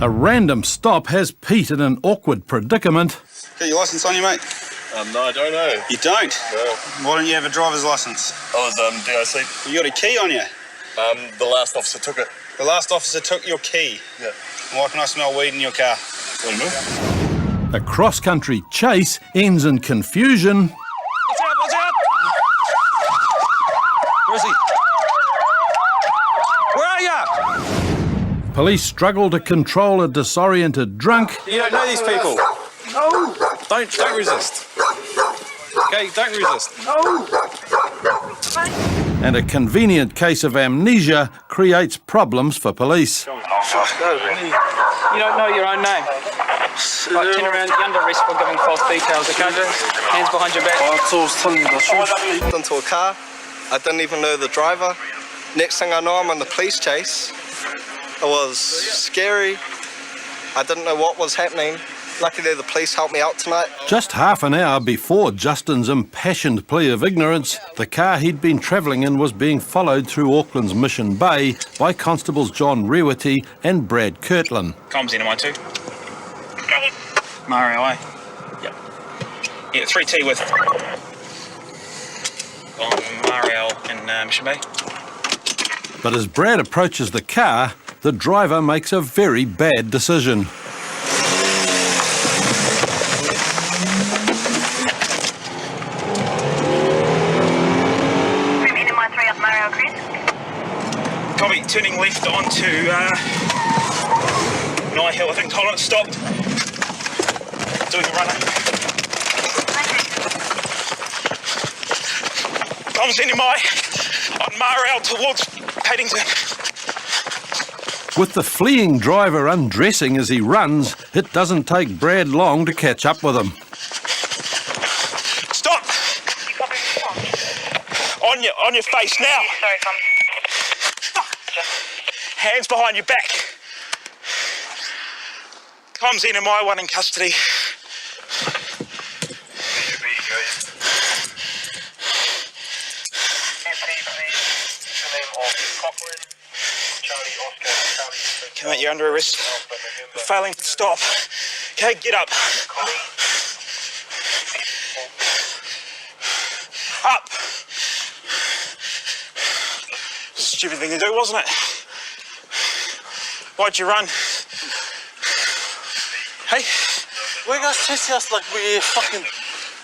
A random stop has Pete in an awkward predicament. Got your licence on you, mate? No, I don't know. You don't? No. Why don't you have a driver's licence? I was DIC. You got a key on you? The last officer took it. The last officer took your key? Yeah. Why can I smell weed in your car? A cross-country chase ends in confusion. Watch out! Where is he? Where are you? Police struggle to control a disoriented drunk. You don't know these people. No! Don't resist. Okay, don't resist. No! And a convenient case of amnesia creates problems for police. You don't know your own name. Right, turn around, you're under arrest for giving false details, okay? Hands behind your back. I jumped into a car. I didn't even know the driver. Next thing I know, I'm on the police chase. It was scary. I didn't know what was happening. Luckily, the police helped me out tonight. Just half an hour before Justin's impassioned plea of ignorance, the car he'd been travelling in was being followed through Auckland's Mission Bay by Constables John Rewity and Brad Kirtland. Comms in, am I too? Mario, aye? Yep. Yeah, 3T with... on Mario in Mission Bay. But as Brad approaches the car, the driver makes a very bad decision. Copy, turning left onto Nye Hill. I think Tolerance stopped. Doing a runner. Comms in on Marrail towards Paddington. With the fleeing driver undressing as he runs, it doesn't take Brad long to catch up with him. Stop! On your face now. Sorry, Tom. Hands behind your back. Comms in, am I one in custody? Okay, mate, you're under arrest. Failing to stop. Okay, get up. Up. Stupid thing to do, wasn't it? Why'd you run? Hey? Why you guys chasing us like we're fucking...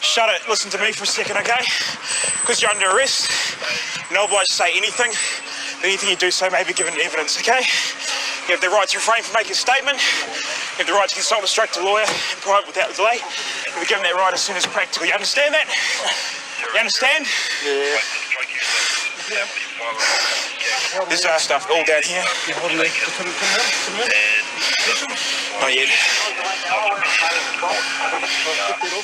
Shut it, listen to me for a second, okay? Because you're under arrest, you're not obliged to say anything. Anything you do say may be given evidence, okay? You have the right to refrain from making a statement. You have the right to consult and instruct a lawyer in private without delay. You'll be given that right as soon as practical. You understand that? You understand? Yeah. There's stuff all down here. Not yet.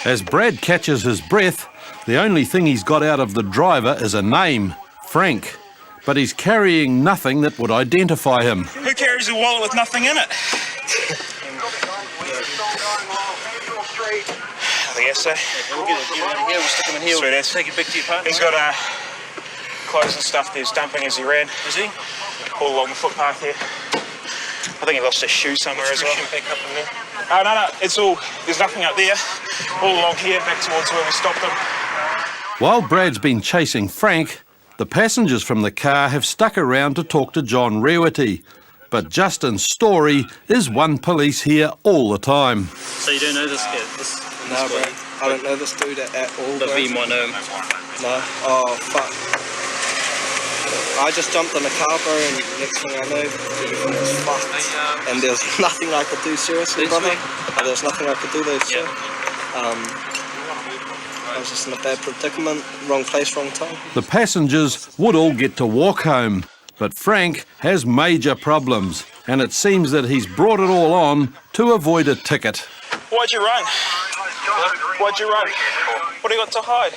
As Brad catches his breath, the only thing he's got out of the driver is a name, Frank. But he's carrying nothing that would identify him. Who carries a wallet with nothing in it? I guess so. We'll get it in here, we'll stick him in here. Sweet ass. Take it back to your partner. He's got clothes and stuff there's dumping as he ran. Is he? All along the footpath here. I think he lost his shoe somewhere as well. Back up in there. Oh, no, it's all, there's nothing up there. All along here, back towards where we stopped him. While Brad's been chasing Frank, The passengers from the car have stuck around to talk to John Rewity, but Justin's story is one police hear all the time. So you don't know this kid? No, bro. I don't know this dude at all, But bro. you might know him. No. Oh, fuck. I just jumped in the car, bro, and next thing I know, everything was fucked. And there's nothing I could do, seriously, brother. There's nothing I could do there, sir. I was just in a bad predicament, wrong place, wrong time. The passengers would all get to walk home, but Frank has major problems, and it seems that he's brought it all on to avoid a ticket. Why'd you run? Why'd you run? What do you got to hide?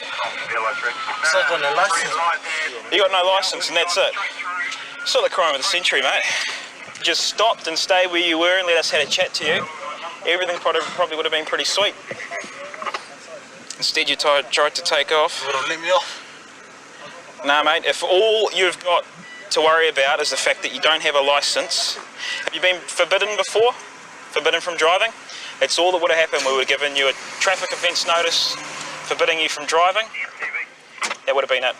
So I got no license. You got no licence and that's it. It's not the crime of the century, mate. You just stopped and stayed where you were and let us have a chat to you. Everything probably would have been pretty sweet. Instead you tried to take off. Would have let me off. Nah, mate, if all you've got to worry about is the fact that you don't have a licence. Have you been forbidden before? Forbidden from driving? That's all that would have happened. We would have given you a traffic offence notice forbidding you from driving. That would have been it.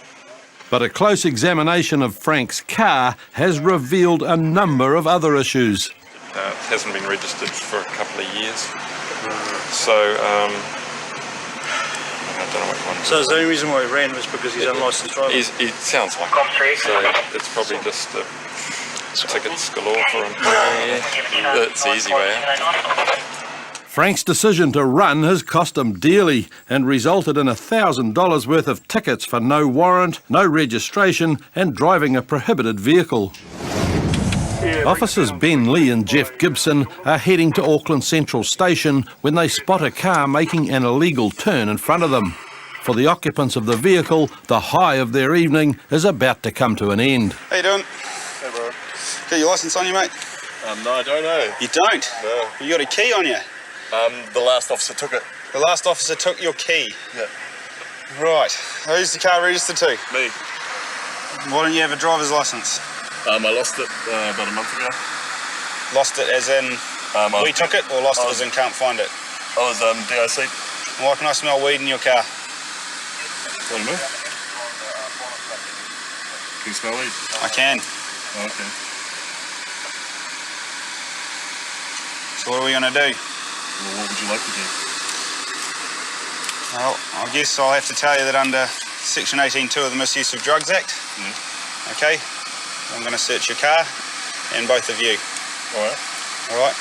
But a close examination of Frank's car has revealed a number of other issues. It hasn't been registered for a couple of years. So, I don't know what one. So the only reason why he ran was because he's unlicensed driver? It sounds like it. So it's probably just tickets galore for him. Yeah. It's the easy way out. Frank's decision to run has cost him dearly and resulted in $1,000 worth of tickets for no warrant, no registration and driving a prohibited vehicle. Officers Ben Lee and Jeff Gibson are heading to Auckland Central Station when they spot a car making an illegal turn in front of them. For the occupants of the vehicle, the high of their evening is about to come to an end. How you doing? Hey, bro. Got your licence on you, mate? No, I don't know. You don't? No. You got a key on you? The last officer took it. The last officer took your key? Yeah. Right. Who's the car registered to? Me. Why don't you have a driver's licence? I lost it about a month ago. Lost it as in we took it, or lost it as in can't find it? I was DIC. Why can I smell weed in your car? What do you mean? Can you smell weed? I can. Oh, okay. So what are we going to do? Well, what would you like to do? Well, I guess I'll have to tell you that under Section 18.2 of the Misuse of Drugs Act, okay, I'm going to search your car and both of you. All right. All right?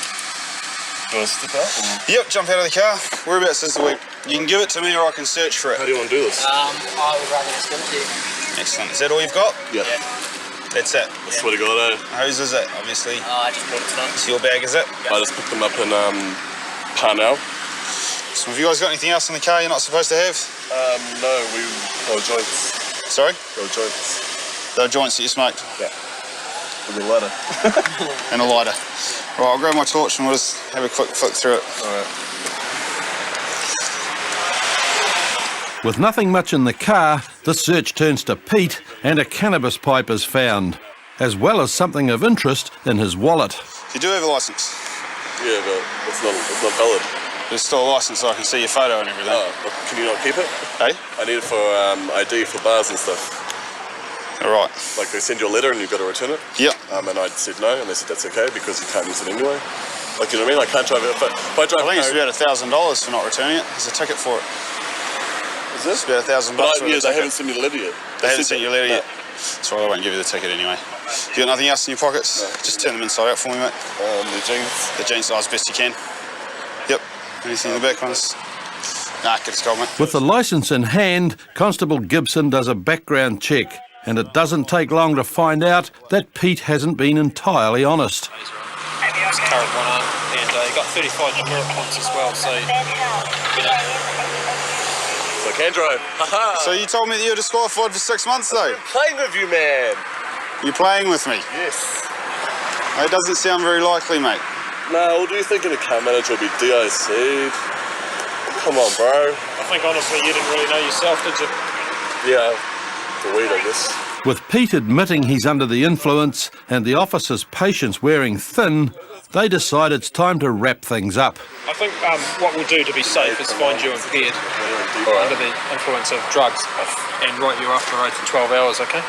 Do you want to step out? Or? Yep, jump out of the car. Whereabouts is the weed? You can give it to me or I can search for it. How do you want to do this? I would rather just give it to you. Excellent. Is that all you've got? Yeah. That's it? I swear to God, Whose is it, obviously? I just bought it tonight. It's your bag, is it? I just picked them up in Parnell. So have you guys got anything else in the car you're not supposed to have? No, they were joints. Sorry? They were joints. They were joints that you smoked? Yeah. With a lighter. And a lighter. Right, I'll grab my torch and we'll just have a quick flick through it. All right. With nothing much in the car, the search turns to Pete and a cannabis pipe is found, as well as something of interest in his wallet. You do have a licence? Yeah, but it's not valid. There's still a licence so I can see your photo and everything. Oh, but can you not keep it? Hey? I need it for ID for bars and stuff. All right. Like they send you a letter and you've got to return it? Yep. And I said no, and they said that's okay because you can't use it anyway. Like, you know what I mean? I can't drive it. If I drive I think it's about $1,000 for not returning it. There's a ticket for it. Is this? It's about $1,000 But for yeah, the they ticket. haven't sent me the letter yet. They haven't sent you a letter yet? That's right, I won't give you the ticket anyway. You got nothing else in your pockets? No. Just turn them inside out for me, mate. The jeans. The jeans, as best you can. Yep. Anything in the back ones? Nah, get a gold, mate. With the licence in hand, Constable Gibson does a background check, and it doesn't take long to find out that Pete hasn't been entirely honest. It's current one up, and you got 35 demerit points as well, so you know. So I can drive. So you told me that you were disqualified for 6 months, though? I'm playing with you, man. You're playing with me? Yes. It doesn't sound very likely, mate. No, what do you think in a car manager will be DIC'd? Come on, bro. I think honestly you didn't really know yourself, did you? Yeah, the weed, I guess. With Pete admitting he's under the influence and the officer's patience wearing thin, they decide it's time to wrap things up. I think what we'll do to be safe is find you impaired under the influence of drugs. and write you off the road for 12 hours, okay?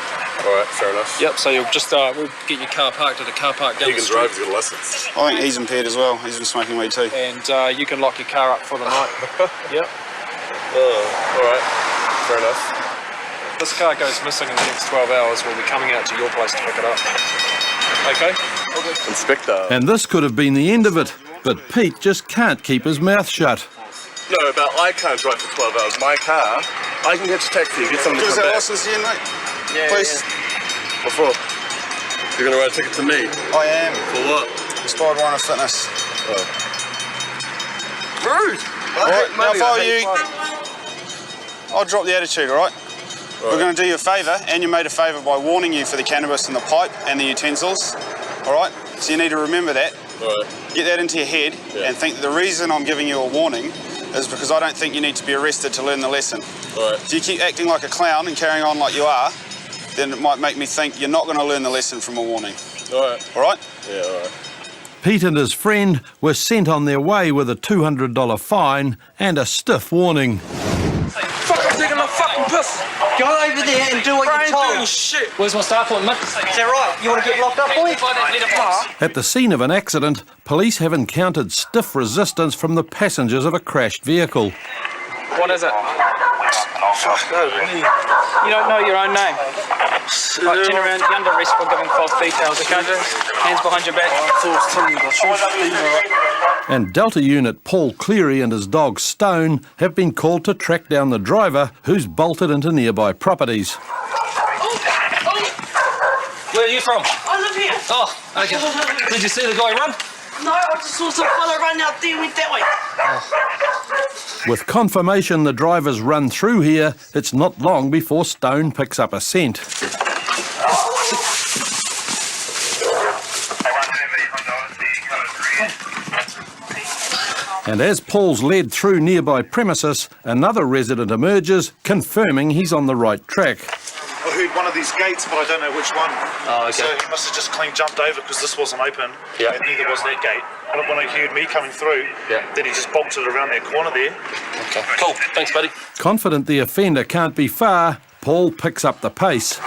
Alright, fair enough. Yep, so you'll just, we'll get your car parked at a car park down the street. He can drive, he's got a license. I think he's impaired as well. He's been smoking weed too. And you can lock your car up for the night. Yep. Oh, alright. Fair enough. This car goes missing in the next 12 hours. We'll be coming out to your place to pick it up. Okay? Inspector. And this could have been the end of it, but Pete just can't keep his mouth shut. No, but I can't drive for 12 hours. My car, I can get a taxi, get someone to Give us come that back. license again, mate. Yeah, Please. What for? You're going to write a ticket to me? I am. For what? Expired warrant of fitness. Oh. Rude! Alright, now if I were you, I'll drop the attitude, alright? We're going to do you a favour, and you made a favour by warning you for the cannabis and the pipe and the utensils, alright? So you need to remember that. Alright. Get that into your head and think that the reason I'm giving you a warning is because I don't think you need to be arrested to learn the lesson. Alright. If you keep acting like a clown and carrying on like you are, then it might make me think you're not going to learn the lesson from a warning. Alright. Alright? Yeah, alright. Pete and his friend were sent on their way with a $200 fine and a stiff warning. Fucking taking my fucking piss. Go over there and do what you're told. Shit. Where's my start point, mate? Is that right? You want to get locked up, boy? At the scene of an accident, police have encountered stiff resistance from the passengers of a crashed vehicle. What is it? You don't know your own name. Right, turn around, you're under arrest for giving false details, okay? Hands behind your back. And Delta Unit Paul Cleary and his dog Stone have been called to track down the driver who's bolted into nearby properties. Where are you from? I live here. Oh, okay. Did you see the guy run? No, I just saw some fella run out there and went that way. With confirmation the driver's run through here, it's not long before Stone picks up a scent. And as Paul's led through nearby premises, another resident emerges, confirming he's on the right track. I heard one of these gates, but I don't know which one. Oh, okay. So he must have just clean jumped over because this wasn't open, Yeah. and neither was that gate. And when he heard me coming through, then he just bolted around that corner there. Okay, cool. Thanks, buddy. Confident the offender can't be far, Paul picks up the pace.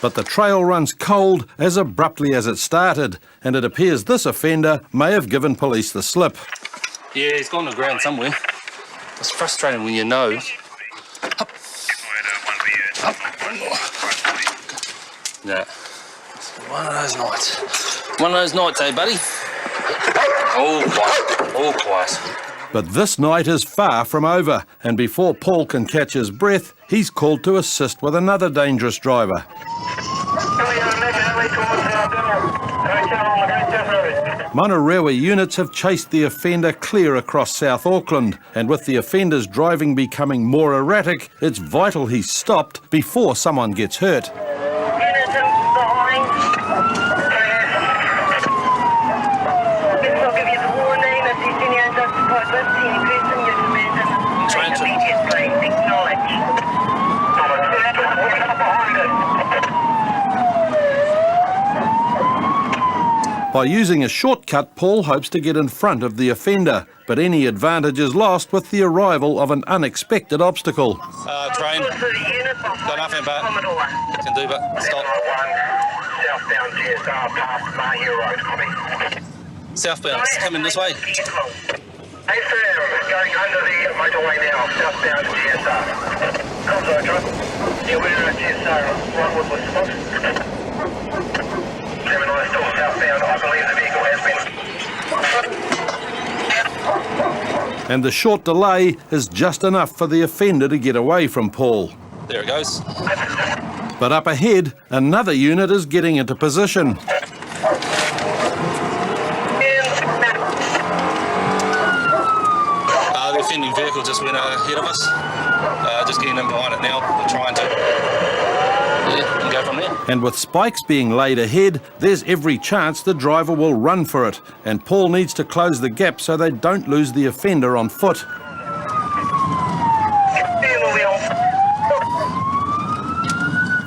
But the trail runs cold as abruptly as it started, and it appears this offender may have given police the slip. Yeah, he's gone to the ground somewhere. It's frustrating when you know. Up. Up. Nah. One of those nights. One of those nights, eh, buddy? All quiet. All quiet. But this night is far from over, and before Paul can catch his breath, he's called to assist with another dangerous driver. Monorewa units have chased the offender clear across South Auckland, and with the offender's driving becoming more erratic, it's vital he's stopped before someone gets hurt. By using a shortcut, Paul hopes to get in front of the offender, but any advantage is lost with the arrival of an unexpected obstacle. Train. Got nothing, but can do, but stop. Southbound GSR past Mahia Road, copy. Southbound, it's coming this way. Hey Sam, going under the motorway now, southbound GSR. Comes over. Yeah, we're at GSR, right with the spot. Gemini still southbound, I believe the vehicle has been... And the short delay is just enough for the offender to get away from Paul. There it goes. But up ahead, another unit is getting into position. The offending vehicle just went ahead of us. Just getting in behind it now. We're trying to go from there. And with spikes being laid ahead, there's every chance the driver will run for it, and Paul needs to close the gap so they don't lose the offender on foot.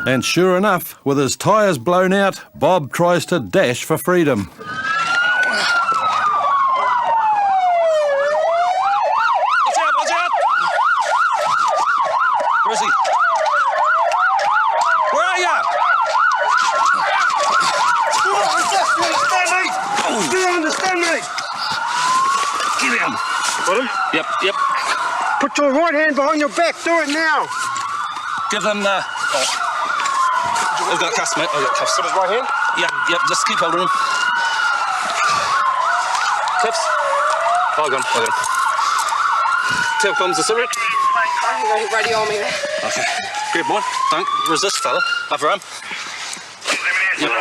And sure enough, with his tyres blown out, Bob tries to dash for freedom. Where are ya? Do you understand me? Get him. Got him? Yep. Put your right hand behind your back. Do it now. Give him the... Oh. I've got cuffs, mate. I've got cuffs. Put his right hand? Yep. Just keep holding him. Cuffs. Hold on. Tail comes the cigarette. Ready on me. Okay. Grab one. Don't resist, fella. Upper arm. Yep.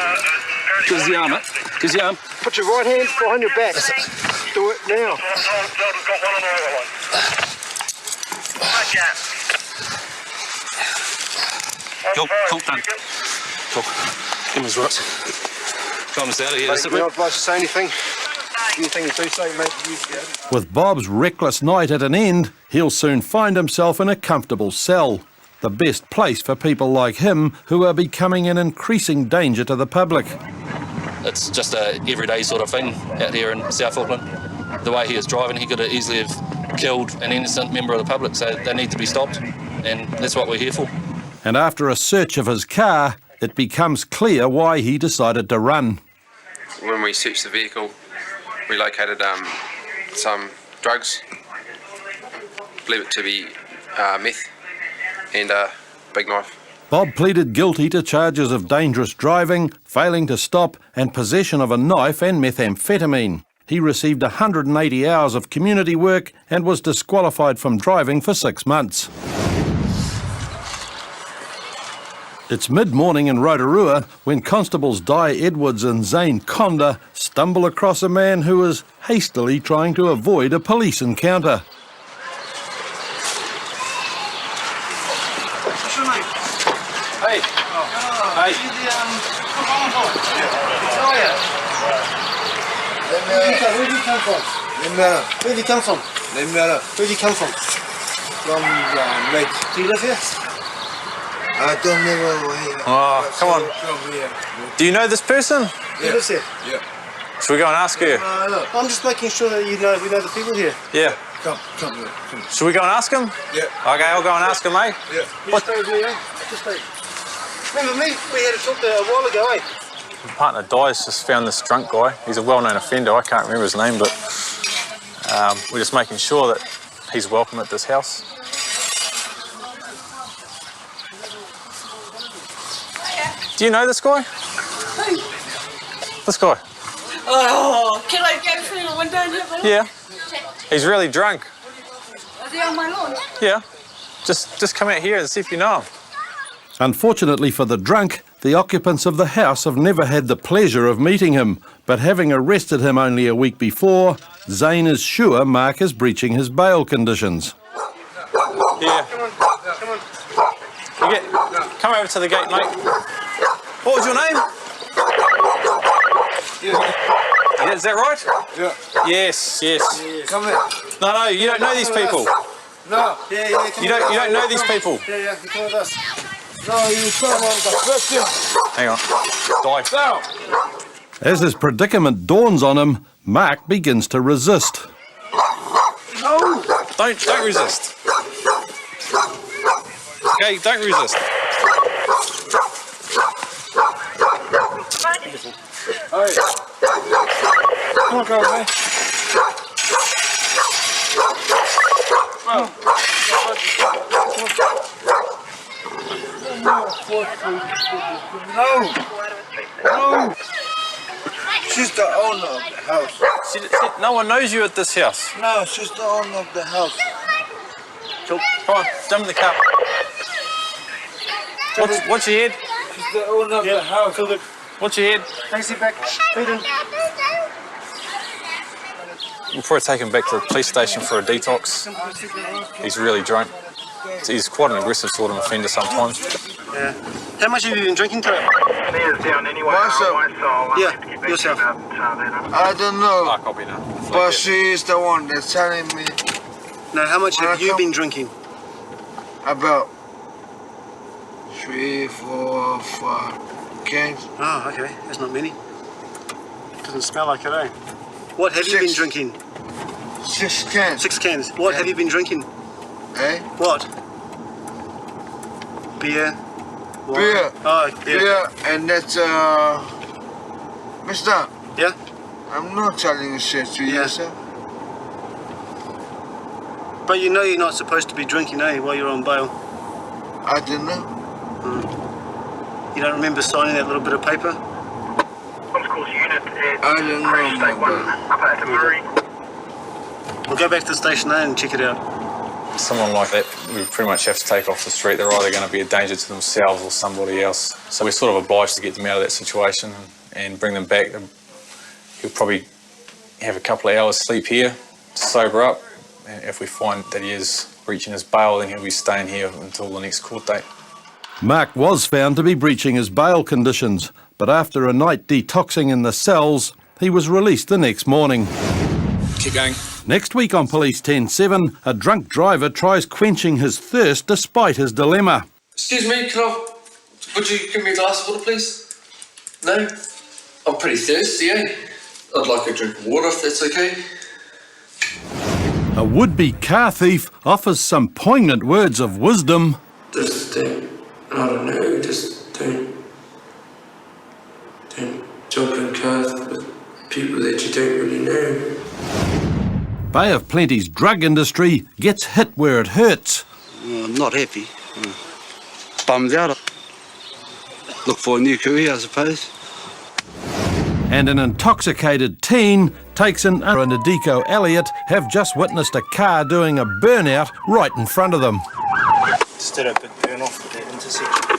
Gives the arm, mate. Gives the arm. Put your right hand behind your back. Do it now. Cool, done. Cool. Give him his rights. Comes out of here. Mate, you're not advised to say anything. Anything you do say, mate, you get it. With Bob's reckless night at an end, he'll soon find himself in a comfortable cell. The best place for people like him who are becoming an increasing danger to the public. It's just a everyday sort of thing out here in South Auckland. The way he is driving, he could have easily have killed an innocent member of the public, so they need to be stopped, and that's what we're here for. And after a search of his car, it becomes clear why he decided to run. When we searched the vehicle, we located some drugs, believe it to be meth, and a big knife. Bob pleaded guilty to charges of dangerous driving, failing to stop, and possession of a knife and methamphetamine. He received 180 hours of community work and was disqualified from driving for 6 months. It's mid-morning in Rotorua when constables Di Edwards and Zane Conda stumble across a man who is hastily trying to avoid a police encounter. What's your name? Hey. Hey. Oh, yeah. Where do you come from? Where do you come from? Where do you come from? From Lake. Do you live here? I don't know where. Oh, come on. From here. Do you know this person? Who lives here? Yeah. Should we go and ask her? I'm just making sure that we know the people here. Yeah. Come here. Should we go and ask him? Yeah. Okay, I'll go and ask him, mate. Yeah. Just stay with me, eh? Just stay. Remember me? We had a talk there a while ago, eh? My partner Di's just found this drunk guy. He's a well-known offender. I can't remember his name, but we're just making sure that he's welcome at this house. Do you know this guy? Who? This guy? Oh, can I go through the window and have a look? Yeah. He's really drunk. Is he on my lawn? Yeah. Just come out here and see if you know him. Unfortunately for the drunk, the occupants of the house have never had the pleasure of meeting him, but having arrested him only a week before, Zane is sure Mark is breaching his bail conditions. Yeah. Come over to the gate, mate. What was your name? Yeah, is that right? Yeah. Yes. Come here. No, you don't know these people. No. You don't know these people. Yeah, you come with us. No, you someone got question. Hang on. Die. As his predicament dawns on him, Mark begins to resist. No. Don't resist. Okay, don't resist. Hey. Come on, go, man. No. She's the owner of the house. No one knows you at this house. No, she's the owner of the house. Cool. Come on, jump in the car. What's your head? She's the owner of the house. What's your head? Taxi back. We'll probably take him back to the police station for a detox. He's really drunk. He's quite an aggressive sort of offender sometimes. Yeah. How much have you been drinking today? Myself. Yeah, yourself. I don't know. Ah, copy now. But she's the one that's telling me. No, how much have you been drinking? About 3, 4, 5 cans. Oh, okay. That's not many. Doesn't smell like it, eh? What have you been drinking? 6 cans. 6 cans. What have you been drinking? Eh? What? beer? Beer. Oh, beer. Beer, and that's Mister. Yeah. I'm not telling you shit to you, sir. But you know you're not supposed to be drinking, eh, while you're on bail? I didn't know. You don't remember signing that little bit of paper? I didn't know. We'll go back to the station now and check it out. Someone like that, we pretty much have to take off the street. They're either going to be a danger to themselves or somebody else. So we're sort of obliged to get them out of that situation and bring them back. He'll probably have a couple of hours sleep here to sober up. And if we find that he is breaching his bail, then he'll be staying here until the next court date. Mark was found to be breaching his bail conditions, but after a night detoxing in the cells, he was released the next morning. Keep going. Next week on Police 10-7, a drunk driver tries quenching his thirst despite his dilemma. Excuse me, would you give me a glass of water, please? No? I'm pretty thirsty, eh? I'd like a drink of water if that's okay. A would-be car thief offers some poignant words of wisdom. Just don't, I don't know, just don't jump in cars with people that you don't really know. Bay of Plenty's drug industry gets hit where it hurts. I'm not happy. Bummed out. Look for a new career, I suppose. And an intoxicated teen takes an and Adiko Elliott have just witnessed a car doing a burnout right in front of them. Stood up and burn off at that intersection.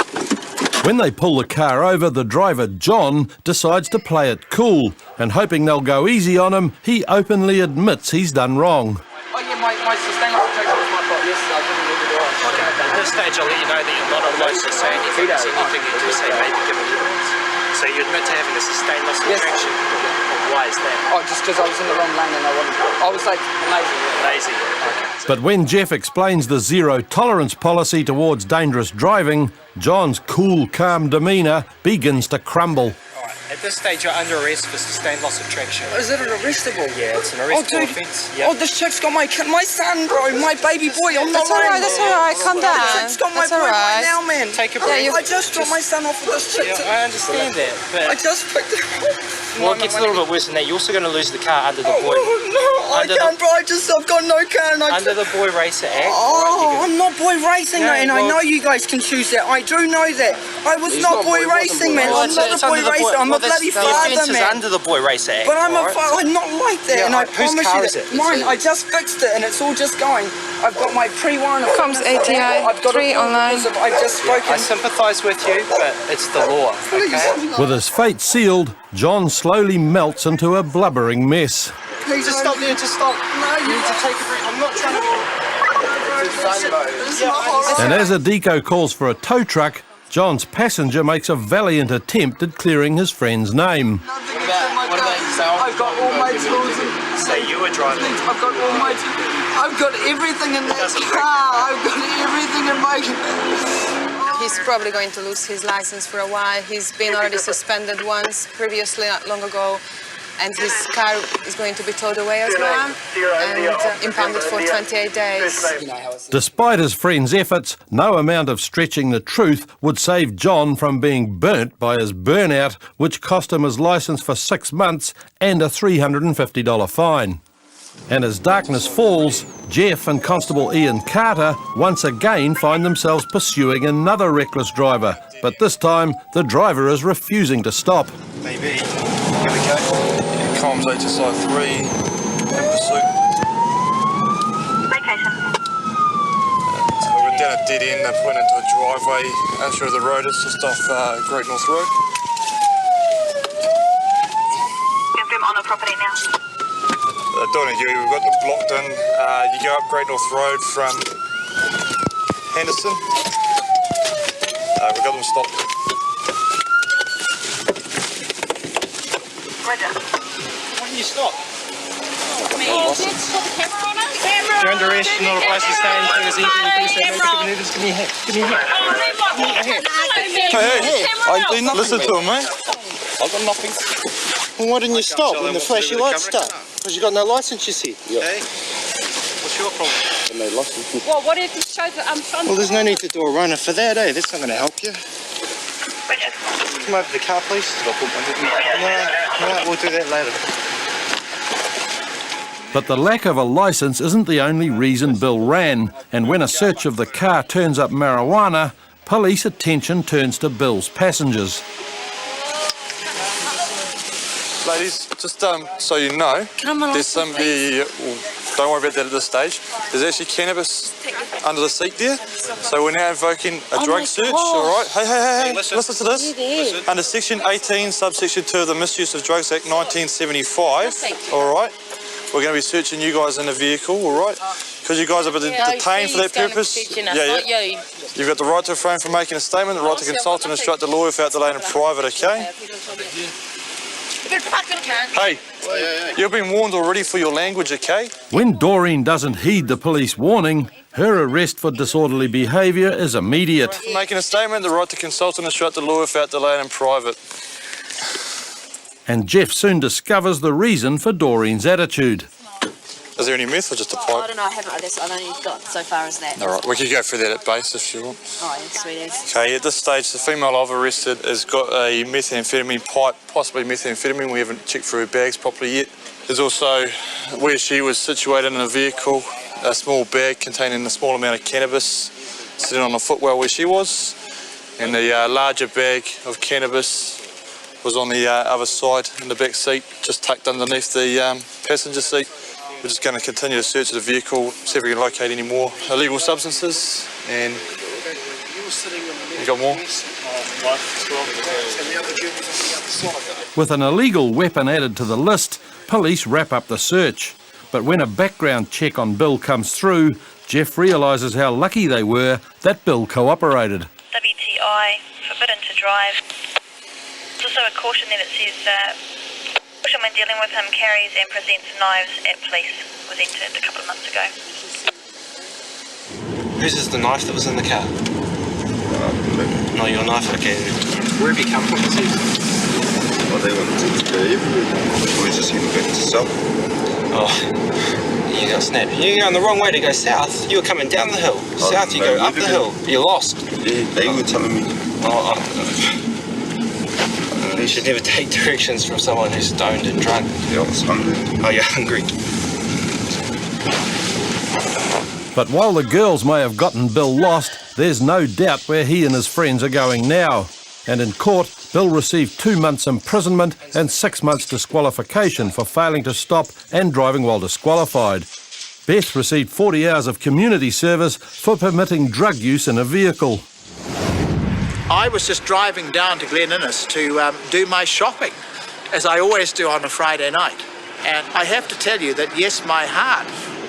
When they pull the car over, the driver, John, decides to play it cool, and hoping they'll go easy on him, he openly admits he's done wrong. Oh yeah, my sustainable protection was my fault. Yes, I didn't leave it right. Okay, at this stage I'll let you know that you're not allowed to say anything. There's anything you do say maybe give a evidence. So you admit to having a sustained loss of attraction. Why is that? Oh, just because I was in the wrong lane and I was like lazy. Okay. But when Jeff explains the zero tolerance policy towards dangerous driving, John's cool, calm demeanour begins to crumble. At this stage, you're under arrest for sustained loss of traction. Is it an arrestable? Yeah, it's an arrestable offence. Yeah. Oh, this chick's got my son, bro, my baby boy. I'm not lying. That's alright, calm down. This chick's got my boy right now, man. Take a break. I just dropped my son off with this chick. Yeah, I understand that, but I just picked it up. Well, it gets a little bit worse than that. You're also going to lose the car under the boy. No, I can't, bro. I've got no car. And under the Boy Racer Act. Oh, I'm not boy racing, Yeah, and I know you guys can choose that. I do know that. I was not boy racing, man. I'm not a boy racer. I'm a bloody father, man. man. Under the Boy Racer Act. But I'm not like that, and I whose promise car you is that. it? Mine. I just fixed it, and it's all just going. I've got my pre-warrant. Comes ATI, 3 online. I've just spoken. I sympathise with you, but it's the law. Okay? With his fate sealed, John slowly melts into a blubbering mess. Please just stop there. Just stop. No, you need to take a break. I'm not trying to. And as Adiko calls for a tow truck, John's passenger makes a valiant attempt at clearing his friend's name. What about yourself? I've got all my tools. Say you were driving. I've got all my tools. I've got everything in that car. I've got everything in my. He's probably going to lose his license for a while. He's been already suspended once previously, not long ago, and his car is going to be towed away as well and impounded for 28 days. Despite his friend's efforts, no amount of stretching the truth would save John from being burnt by his burnout, which cost him his licence for 6 months and a $350 fine. And as darkness falls, Jeff and Constable Ian Carter once again find themselves pursuing another reckless driver, but this time the driver is refusing to stop. Maybe. Here we go. Comms out to side 3 in pursuit. We're down a dead end, they've went into a driveway through the road. It's just off Great North Road. Confirm on the property now. Donna, we've got them blocked in. You go up Great North Road from Henderson. We've got them stopped. Roger. Why didn't you stop? You're under arrest. You're not a place to stay. There's anything you do, so give me a hand. Give me a hand. Hey, listen to him, mate. I've got nothing. Well, why didn't you stop when the flashy lights start? Because you got no licence, you see. Okay. What's your problem? no license. Well, what if you show the front? Well, there's no need to do a runner for that, eh? That's not going to help you. Come over to the car, please. No, we'll do that later. But the lack of a licence isn't the only reason Bill ran, and when a search of the car turns up marijuana, police attention turns to Bill's passengers. Ladies, just so you know, there's some, don't worry about that at this stage. There's actually cannabis under the seat there. So we're now invoking a drug search, all right? Hey, listen to this. Under Section 18, Subsection 2 of the Misuse of Drugs Act 1975, all right? We're going to be searching you guys in the vehicle, all right? Because you guys have been detained for that purpose. You've got the right to refrain from making a statement, the right to consult and instruct the lawyer without delay in private, okay? Hey, you've been warned already for your language, okay? When Doreen doesn't heed the police warning, her arrest for disorderly behaviour is immediate. Making a statement, the right to consult and instruct the lawyer without delay in private. And Jeff soon discovers the reason for Doreen's attitude. Is there any meth or just a pipe? I don't know, I haven't. I've only got so far as that. All right, we could go through that at base if you want. Oh, yeah, sweet as. Okay, at this stage, the female I've arrested has got a methamphetamine pipe, possibly methamphetamine. We haven't checked through her bags properly yet. There's also, where she was situated in a vehicle, a small bag containing a small amount of cannabis sitting on the footwell where she was. And the larger bag of cannabis was on the other side in the back seat, just tucked underneath the passenger seat. We're just going to continue to search the vehicle, see if we can locate any more illegal substances. And you got more? With an illegal weapon added to the list, police wrap up the search. But when a background check on Bill comes through, Jeff realises how lucky they were that Bill cooperated. WTI, forbidden to drive. There's also a caution there that says when dealing with him carries and presents knives at police. Was entered a couple of months ago. Whose is the knife that was in the car? No, your knife, okay. Where have you come from? Well, they wanted to leave. We just came back to south. Oh, you got snapped. You're going the wrong way to go south. You were coming down the hill. South, you go up the hill. You're lost. Yeah, they were telling me. You should never take directions from someone who's stoned and drunk. Yeah, I was hungry. Oh, you're hungry. But while the girls may have gotten Bill lost, there's no doubt where he and his friends are going now. And in court, Bill received 2 months imprisonment and 6 months disqualification for failing to stop and driving while disqualified. Beth received 40 hours of community service for permitting drug use in a vehicle. I was just driving down to Glen Innes to do my shopping, as I always do on a Friday night. And I have to tell you that, yes, my heart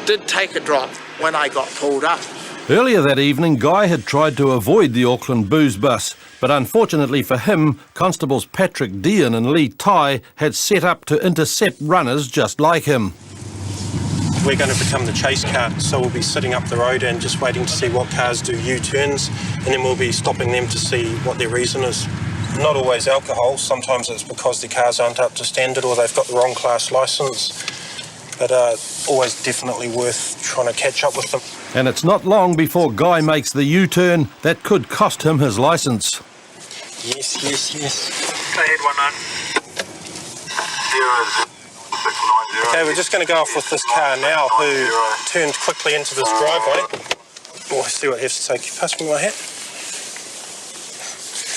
did take a drop when I got pulled up. Earlier that evening, Guy had tried to avoid the Auckland booze bus, but unfortunately for him, Constables Patrick Dean and Lee Tai had set up to intercept runners just like him. We're going to become the chase car, so we'll be sitting up the road and just waiting to see what cars do U-turns, and then we'll be stopping them to see what their reason is. Not always alcohol, sometimes it's because the cars aren't up to standard or they've got the wrong class licence, but always definitely worth trying to catch up with them. And it's not long before Guy makes the U-turn that could cost him his licence. Yes. Go ahead, 19. Okay, we're just going to go off with this car now, who turned quickly into this driveway. Oh, I see what I have to say. Can you pass me my hat?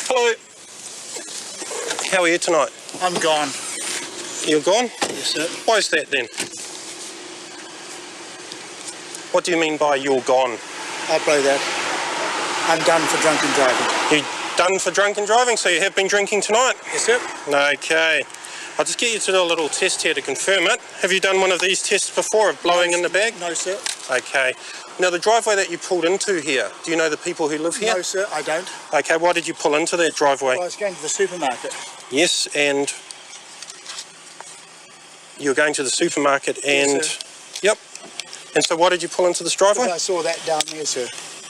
Hello. How are you tonight? I'm gone. You're gone? Yes, sir. Why is that then? What do you mean by you're gone? I'll blow that. I'm done for drunken driving. You're done for drunken driving, so you have been drinking tonight? Yes, sir. Okay. I'll just get you to do a little test here to confirm it. Have you done one of these tests before of blowing in the bag? No, sir. Okay. Now, the driveway that you pulled into here, do you know the people who live here? No, sir, I don't. Okay, why did you pull into that driveway? Well, I was going to the supermarket. Yes, and you were going to the supermarket and... Yes, yep. And so why did you pull into this driveway? Because I saw that down there, sir.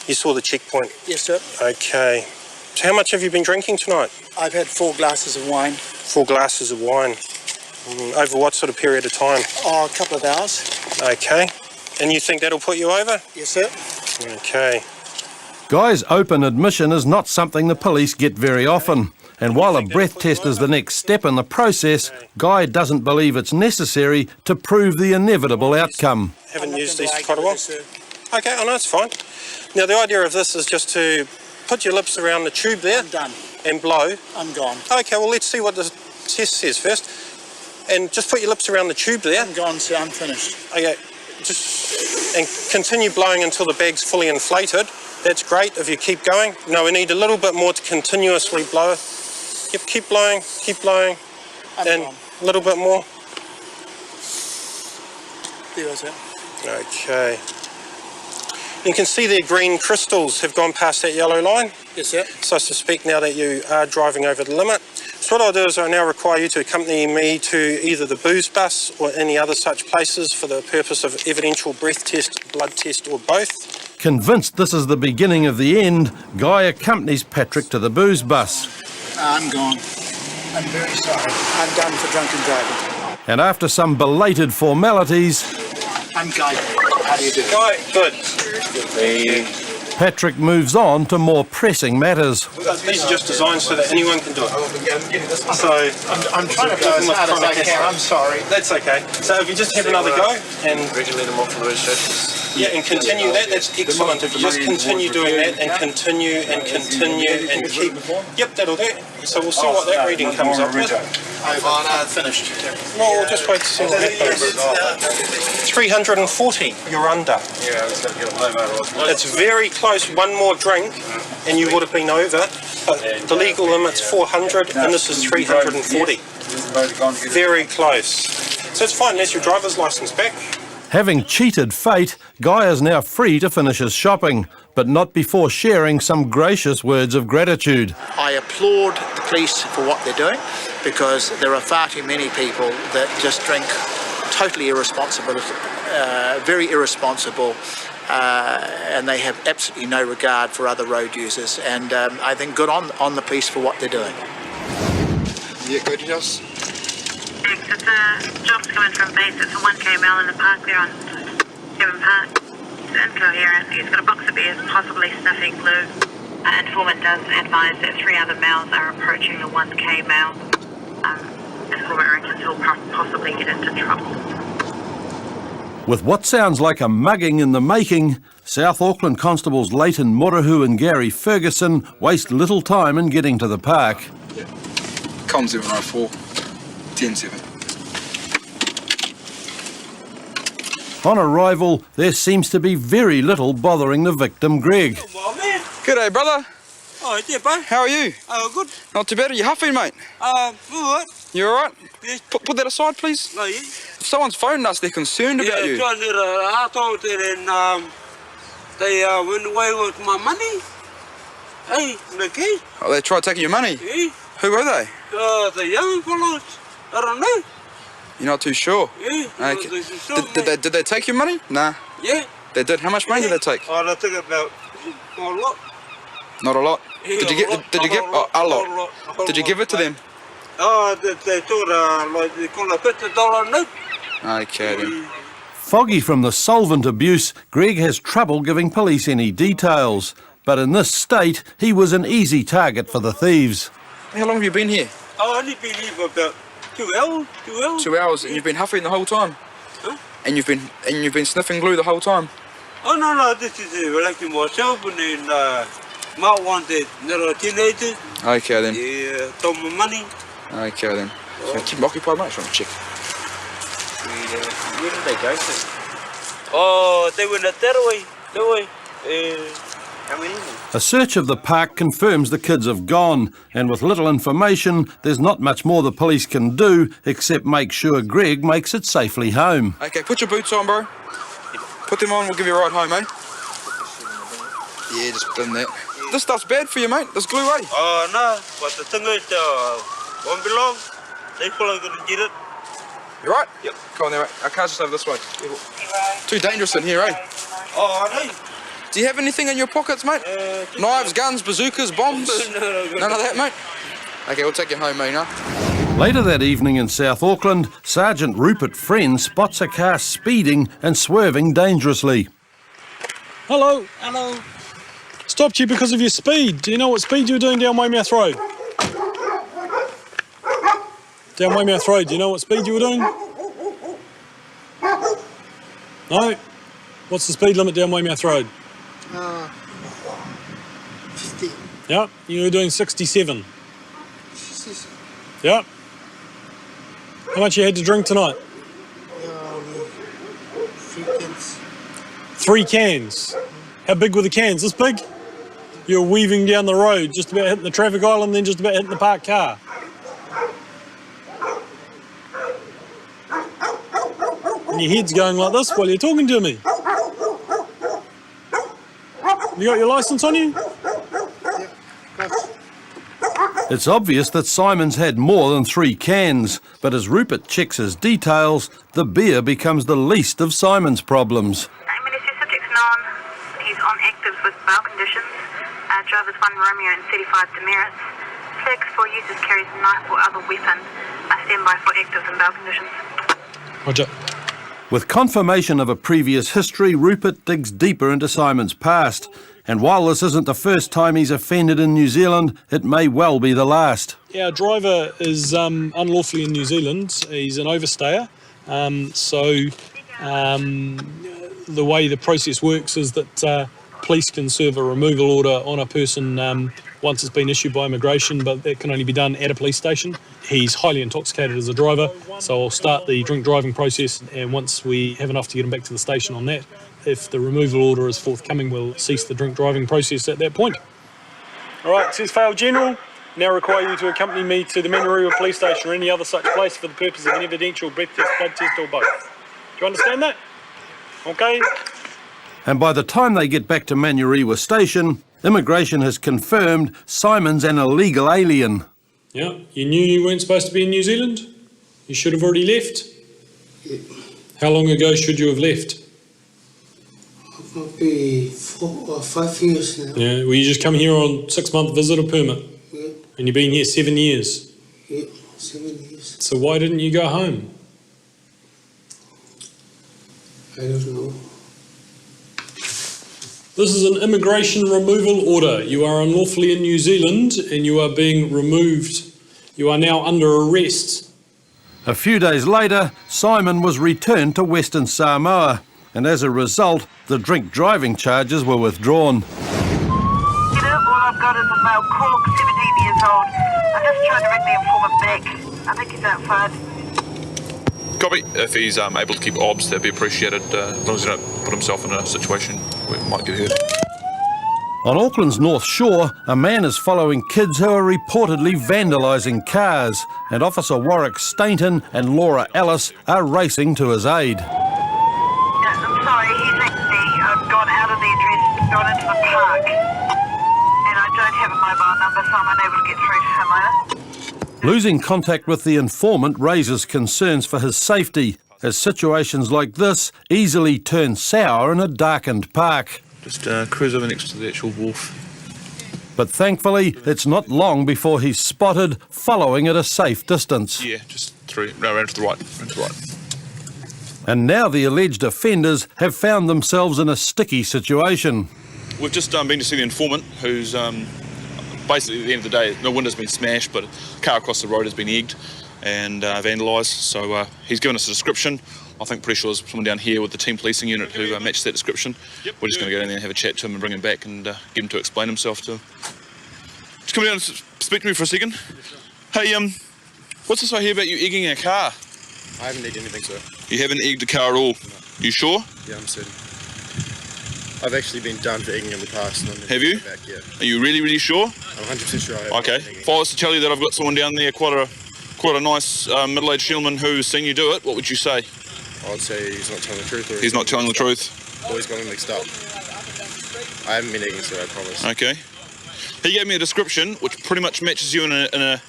You saw the checkpoint? Yes, sir. Okay. So how much have you been drinking tonight? I've had 4 glasses of wine. 4 glasses of wine. Over what sort of period of time? Oh, a couple of hours. Okay. And you think that'll put you over? Yes, sir. Okay. Guy's open admission is not something the police get very often. And while a breath test is the next step in the process, Guy doesn't believe it's necessary to prove the inevitable outcome. Haven't used these for quite a while. Okay, I know it's fine. Now the idea of this is just to put your lips around the tube there. I'm done. And blow. I'm gone. Okay, well let's see what the test says first. And just put your lips around the tube there. I'm gone, sir. I'm finished. Okay, and continue blowing until the bag's fully inflated. That's great if you keep going. No, we need a little bit more to continuously blow. Yep, keep blowing, and a little bit more. There was it. Okay. You can see their green crystals have gone past that yellow line. Yes, sir. So I suspect now that you are driving over the limit. So what I'll do is I now require you to accompany me to either the booze bus or any other such places for the purpose of evidential breath test, blood test, or both. Convinced this is the beginning of the end, Guy accompanies Patrick to the booze bus. I'm gone. I'm very sorry. I'm done for drunken driving. And after some belated formalities, I'm Guy. How do you do? Guy, good. Patrick moves on to more pressing matters. These are just designed so that anyone can do it. So I'm trying to go as hard as I can. I'm sorry. That's okay. So if you just have another go and regulate them off for the registration. Yeah, and continue that. That's excellent. If you just continue doing that and continue and keep. Yep, that'll do. So we'll see what that reading comes up with. I've finished. Well, we'll just wait to see what happens. 340. You're under. It's very close. One more drink, and you would have been over. But the legal limit's 400, and this is 340. Very close. So it's fine. That's your driver's license back. Having cheated fate, Guy is now free to finish his shopping, but not before sharing some gracious words of gratitude. I applaud the police for what they're doing, because there are far too many people that just drink totally irresponsible, very irresponsible, and they have absolutely no regard for other road users. And I think good on the police for what they're doing. Yeah, go details. It's a job's coming from base. It's a 1k mile in the park there on Kevin Park. It's incoherent. He's got a box of beers, possibly sniffing glue. Informant does advise that 3 other males are approaching a 1k mile. Informant reckons he'll possibly get into trouble. With what sounds like a mugging in the making, South Auckland Constables Leighton Murahu and Gary Ferguson waste little time in getting to the park. Com 704, 10-7. On arrival, there seems to be very little bothering the victim, Greg. G'day, brother. Oh, yeah, bro. How are you? Oh, good. Not too bad. Are you huffing, mate? All right. You all right? Yeah. Put that aside, please. No, yeah. Someone's phoned us. They're concerned about you. Yeah, trying to get a heart out there, and they went away with my money. Hey, the key. Oh, they tried taking your money? Yeah. Who were they? The young fellows. I don't know. You're not too sure? Yeah. Okay. Did they take your money? Nah. Yeah. They did. How much money did they take? Oh, they took about a lot. Not a lot. Yeah, Did you give a lot? Did you give it to them? Oh, they took like they call a $50 note. Okay then. Foggy from the solvent abuse, Greg has trouble giving police any details. But in this state, he was an easy target for the thieves. How long have you been here? I've only been here for about 2 hours. 2 hours. 2 hours, and you've been huffing the whole time. Huh? And you've been sniffing glue the whole time. Oh no, this is relaxing myself, and then Mark wanted little teenagers. Okay then. Yeah, told me money. Okay then. So keep them occupied, mate. Trying to check. Where did they go to? Oh, they went that way. That way. How many? A search of the park confirms the kids have gone, and with little information, there's not much more the police can do except make sure Greg makes it safely home. Okay, put your boots on, bro. Put them on, we'll give you a ride home, eh? Yeah, just done that. This stuff's bad for you, mate. This glue, eh? Oh, no. But the thing is, won't be long. They probably gonna get it. You right? Yep. Come on there, mate. Our car's just over this way. Too dangerous in here, eh? Oh, I know. Do you have anything in your pockets, mate? Knives, guns, bazookas, bombs? None of that, mate? Okay, we'll take you home, mate, huh? Later that evening in South Auckland, Sergeant Rupert Friend spots a car speeding and swerving dangerously. Hello. Hello. Stopped you because of your speed. Do you know what speed you were doing down Weymouth Road? Down Weymouth Road, do you know what speed you were doing? No? What's the speed limit down Weymouth Road? 50. Yeah, you were doing 67. Yeah. How much you had to drink tonight? 3 cans. 3 cans. How big were the cans? This big? You were weaving down the road, just about hitting the traffic island, then just about hitting the parked car. And your head's going like this while you're talking to me. You got your licence on you? It's obvious that Simon's had more than 3 cans, but as Rupert checks his details, the beer becomes the least of Simon's problems. Subject's known. He's on active with bail conditions. Drivers 1 Romeo and 35 demerits. Flags for users carries a knife or other weapon. Stand by for active and bail conditions. Roger. With confirmation of a previous history, Rupert digs deeper into Simon's past. And while this isn't the first time he's offended in New Zealand, it may well be the last. Our driver is unlawfully in New Zealand. He's an overstayer. The way the process works is that police can serve a removal order on a person once it's been issued by immigration, but that can only be done at a police station. He's highly intoxicated as a driver, so I'll start the drink driving process, and once we have enough to get him back to the station on that, if the removal order is forthcoming, we'll cease the drink driving process at that point. All right, it says fail general. Now require you to accompany me to the Manurewa police station or any other such place for the purpose of an evidential breath test, blood test, or both. Do you understand that? Okay. And by the time they get back to Manurewa station, immigration has confirmed Simon's an illegal alien. Yeah, you knew you weren't supposed to be in New Zealand? You should have already left? Yeah. How long ago should you have left? Maybe 4 or 5 years now. Yeah, well, you just come here on 6-month visitor permit. Yeah. And you've been here 7 years. Yeah, 7 years. So why didn't you go home? I don't know. This is an immigration removal order. You are unlawfully in New Zealand and you are being removed. You are now under arrest. A few days later, Simon was returned to Western Samoa, and as a result, the drink driving charges were withdrawn. All I've got is a male cork, 17 years old. I'm just trying to ring the informant back. I think he's outside. Copy. If he's able to keep obs, that'd be appreciated, as long as he don't put himself in a situation where he might get hurt. On Auckland's North Shore, a man is following kids who are reportedly vandalising cars, and Officer Warwick Stainton and Laura Ellis are racing to his aid. I'm sorry, he's actually gone out of the address, gone into the park. And I don't have a mobile number, so I'm unable to get through to him later. Losing contact with the informant raises concerns for his safety, as situations like this easily turn sour in a darkened park. Just cruise over next to the actual wharf. But thankfully, it's not long before he's spotted following at a safe distance. Yeah, just through, no, round to the right, round to the right. And now the alleged offenders have found themselves in a sticky situation. We've just been to see the informant, who's basically at the end of the day, the window's been smashed, but a car across the road has been egged and vandalised. So he's given us a description. I think pretty sure there's someone down here with the team policing unit who matched that description. Yep. We're just going to go down there and have a chat to him and bring him back and get him to explain himself to him. Just come down and speak to me for a second. Hey, what's this I hear about you egging a car? I haven't egged anything, sir. You haven't egged a car at all? No. You sure? Yeah, I'm certain. I've actually been done for egging in the past. And have you? Back, yeah. Are you really, really sure? I'm 100% sure I have. Okay. If I was to tell you that I've got someone down there, quite a nice middle-aged gentleman who's seen you do it, what would you say? I'd say he's not telling the truth. Or he's not telling the truth? Or he's got him mixed up. I haven't been egging, sir, I promise. Okay. He gave me a description which pretty much matches you in a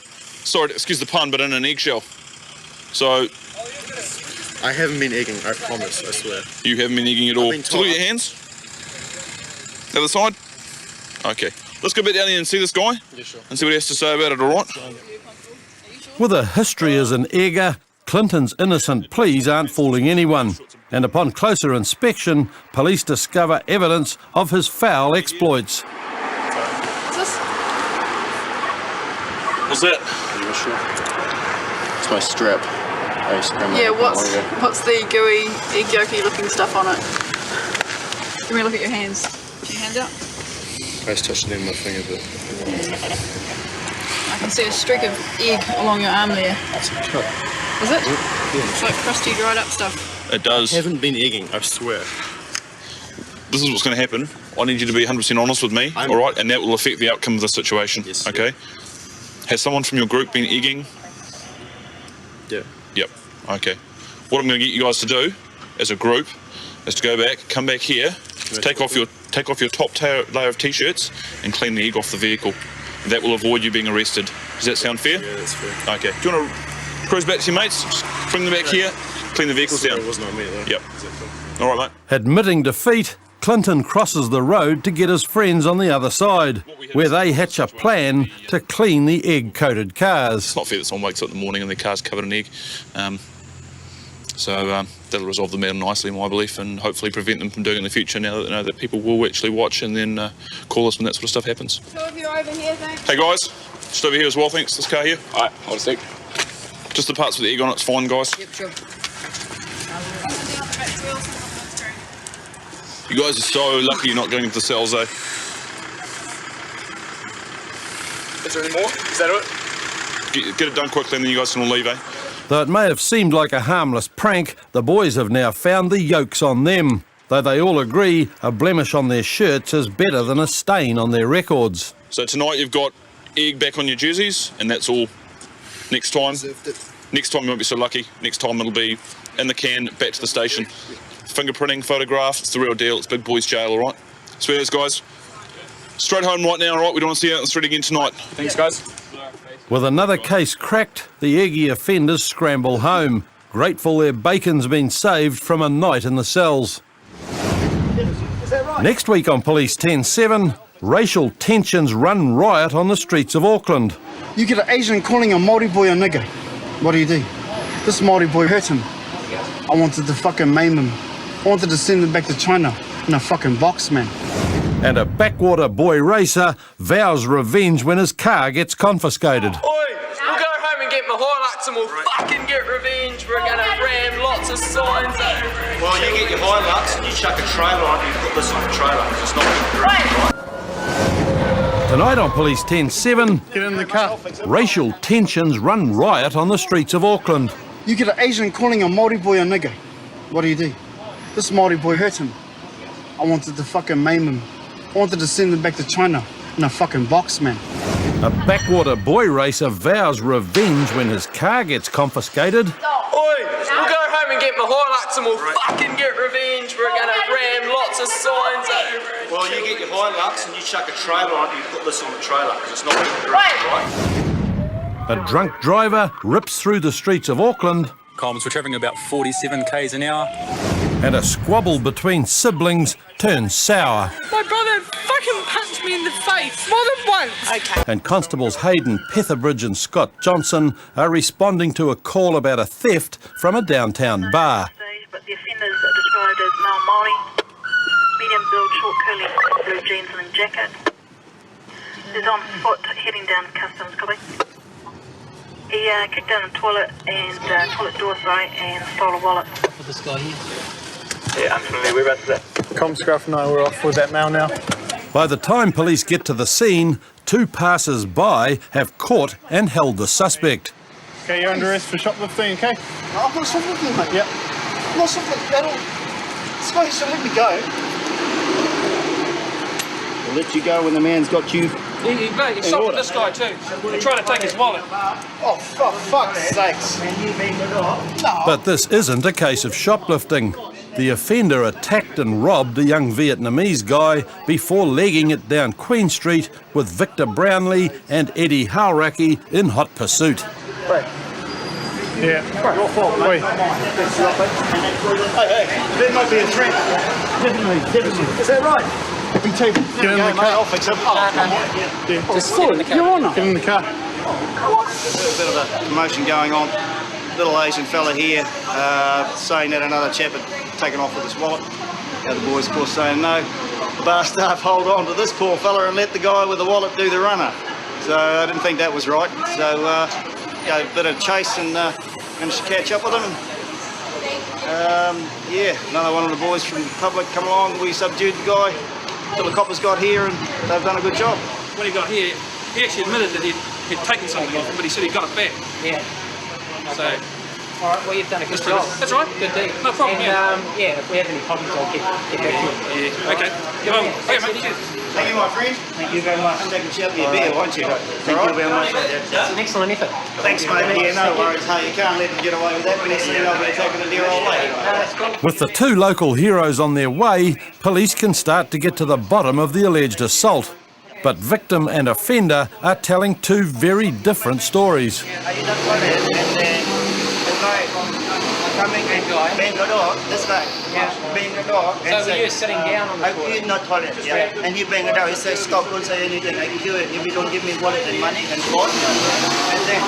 sorry, excuse the pun, but in an eggshell. So... I haven't been egging, I promise, I swear. You haven't been egging at all? So look at your hands. The other side? Okay. Let's go back down there and see this guy. Yeah, sure. And see what he has to say about it, alright? With a history as an egger, Clinton's innocent pleas aren't fooling anyone. And upon closer inspection, police discover evidence of his foul exploits. What's that? It's my strap. Yeah, what's the gooey, egg yolky looking stuff on it? Let me look at your hands. Put your hands out. I was touching them with my finger, but... I can see a streak of egg along your arm there. That's a cut. Is it? Yeah. It's like crusty, dried up stuff. It does. I haven't been egging, I swear. This is what's going to happen. I need you to be 100% honest with me, all right? And that will affect the outcome of the situation, okay? Has someone from your group been egging? Yeah. Yep, okay. What I'm going to get you guys to do, as a group, is to go back, come back here, take off your top layer of t-shirts and clean the egg off the vehicle. That will avoid you being arrested. Does that sound fair? Yeah, that's fair. Okay. Do you want to cruise back to your mates? Just bring them back here, clean the vehicles down. It wasn't on me though. Yep. All right, mate. Admitting defeat, Clinton crosses the road to get his friends on the other side, where they hatch a plan to clean the egg-coated cars. It's not fair that someone wakes up in the morning and their car's covered in egg. So that'll resolve the matter nicely, in my belief, and hopefully prevent them from doing it in the future now that they know that people will actually watch and then call us when that sort of stuff happens. Two of you over here, thanks. Hey guys, just over here as well, thanks. This car here. All right, hold a sec. Just the parts with the egg on it's fine, guys. Yep, sure. You guys are so lucky you're not going into the cells, though. Is there any more? Is that it? Get it done quickly and then you guys can all leave, eh? Though it may have seemed like a harmless prank, the boys have now found the yolks on them. Though they all agree a blemish on their shirts is better than a stain on their records. So tonight you've got egg back on your jerseys, and that's all. Next time you won't be so lucky. Next time it'll be in the can, back to the station. Fingerprinting, photograph, it's the real deal. It's big boys jail, all right? Swears, guys. Straight home right now, all right? We don't want to see you out on the street again tonight. Thanks, guys. With another case cracked, the eggy offenders scramble home, grateful their bacon's been saved from a night in the cells. Next week on Police 10-7, racial tensions run riot on the streets of Auckland. You get an Asian calling a Māori boy a nigger. What do? This Māori boy hurt him. I wanted to fucking maim him. I wanted to send him back to China in a fucking box, man. And a backwater boy racer vows revenge when his car gets confiscated. Oi, we'll go home and get my Hilux and we'll fucking get revenge. We're gonna ram lots of signs over. Well, you get your Hilux and you chuck a trailer on, you put this on the trailer, because it's not right. Tonight on Police 10-7, Get in the car. racial tensions run riot on the streets of Auckland. You get an Asian calling a Māori boy a nigger. What do? This Māori boy hurt him. I wanted to fucking maim him. I wanted to send him back to China in a fucking box, man. A backwater boy racer vows revenge when his car gets confiscated. Oi, we'll go home and get my Hilux and we'll fucking get revenge. We're gonna ram lots of signs over. Well, you get your Hilux and you chuck a trailer on, you put this on the trailer, because it's not right. A drunk driver rips through the streets of Auckland. Comms, we're travelling about 47 k's an hour. And a squabble between siblings turns sour. My brother fucking punched me in the face more than once. Okay. And Constables Hayden Petherbridge and Scott Johnson are responding to a call about a theft from a downtown bar. But the offenders are described as male Māori, medium build, short curly blue jeans and jacket. He's on foot heading down customs, copy. He kicked down the toilet and toilet door, and stole a wallet. With this guy here. Yeah, unfamiliar. Whereabouts is that? Comscruff and I were off with that mail now. By the time police get to the scene, two passers-by have caught and held the suspect. Okay, you're under arrest for shoplifting, okay? No, I'm not shoplifting, mate. Yep. I'm not shoplifting at all. This guy should let me go. We'll let you go when the man's got you. He shot this guy too. They're trying to take his wallet. Oh, for fuck's sakes. No. But this isn't a case of shoplifting. The offender attacked and robbed a young Vietnamese guy before legging it down Queen Street with Victor Brownlee and Eddie Hauraki in hot pursuit. Right. Yeah. Your fault, mate. Hey, that might be a threat. Definitely. Is that right? Get in the car. I'll fix it. Oh, come on. Yeah. Just get in the car. Your Honour. Get in the car. There's a bit of a commotion going on. Little Asian fella here saying that another chap had taken off with his wallet. The other boys, of course, saying no. The bar staff hold on to this poor fella and let the guy with the wallet do the runner. So I didn't think that was right. So a bit of chase and managed to catch up with him. Yeah, another one of the boys from the public come along. We subdued the guy till the coppers got here, and they've done a good job. When he got here, he actually admitted that he'd taken something off him, but he said he got it back. Yeah. So, all right, well, you've done a good job. That's right. Good deed. No problem. And yeah, if we have any problems, I'll get back to you. Yeah. Okay. Okay, mate. Thank you, my friend. Thank you very much. I'm taking a shot of your beer, won't you? Thank you very much. That's an excellent effort. Thanks, mate. Yeah, no worries. Hey, you can't let them get away with that. Next thing you know, they're taking a dear old lady. With the two local heroes on their way, police can start to get to the bottom of the alleged assault. But victim and offender are telling two very different stories. Coming and bang the door, this guy. Yeah. Bang the door. So were you sitting down on the toilet? In the toilet, yeah. And he banged it out. He said, stop, don't say anything. I can do it if you don't give me wallet and money and phone. And then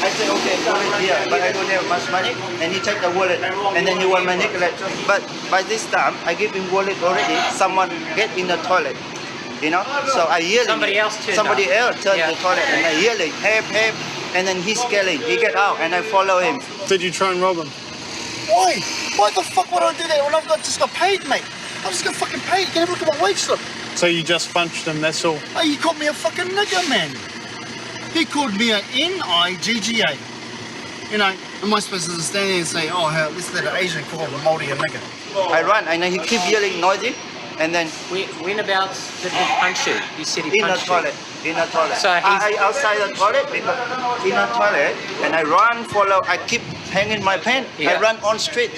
I said, okay, wallet here, but I don't have much money. And he take the wallet, and then he want my necklace. But by this time, I give him wallet already. Someone get in the toilet. You know, so I yelling. Somebody else turned the toilet, and I yelling, help, help, and then he's scaling. He get out, and I follow him. Did you try and rob him? Why? Why the fuck would I do that when I've just got paid, mate? I just got fucking paid. You can have a look at my wage slip. So you just punched him, that's all? Oh, he called me a fucking nigger, man. He called me a N-I-G-G-A. You know, am I supposed to stand there and say, oh, hell, let's let an Asian call a Māori a nigger? I run, and then he keep yelling noisy. And then when about did he punch you? You said he punched you. In the toilet. So I outside the toilet, in the toilet, and I run, follow. I keep hanging my pen. Yeah. I run on street.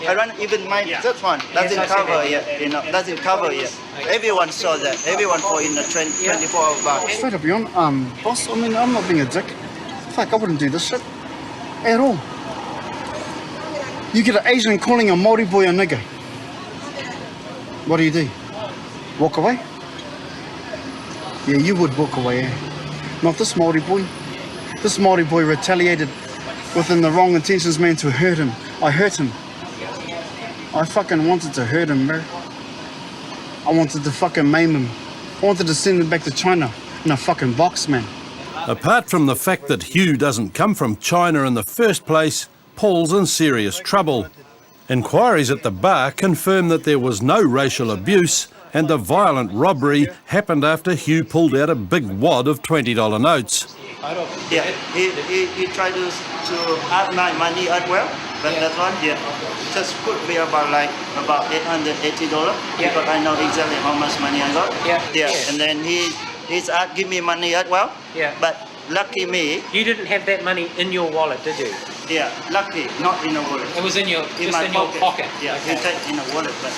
Yeah. I run even my this one doesn't cover yet. You know, doesn't cover yet. Okay. Everyone saw that. Everyone for in the 24-hour bar. Straight up, beyond, boss. I mean, I'm not being a dick. Fuck, I wouldn't do this shit at all. You get an Asian calling a Māori boy a nigger. What do? Walk away? Yeah, you would walk away, eh? Not this Māori boy. This Māori boy retaliated within the wrong intentions, man, to hurt him. I hurt him. I fucking wanted to hurt him, bro. I wanted to fucking maim him. I wanted to send him back to China in a fucking box, man. Apart from the fact that Hugh doesn't come from China in the first place, Paul's in serious trouble. Inquiries at the bar confirm that there was no racial abuse and the violent robbery happened after Hugh pulled out a big wad of $20 notes. Yeah, he tried to add my money as well, but that one, yeah, just could be about $880 because I know exactly how much money I got. Yeah. And then he's give me money as well. Yeah. But lucky me. You didn't have that money in your wallet, did you? Yeah, lucky, not in a wallet. It was in your your pocket. Yeah, okay. He took in a wallet, but.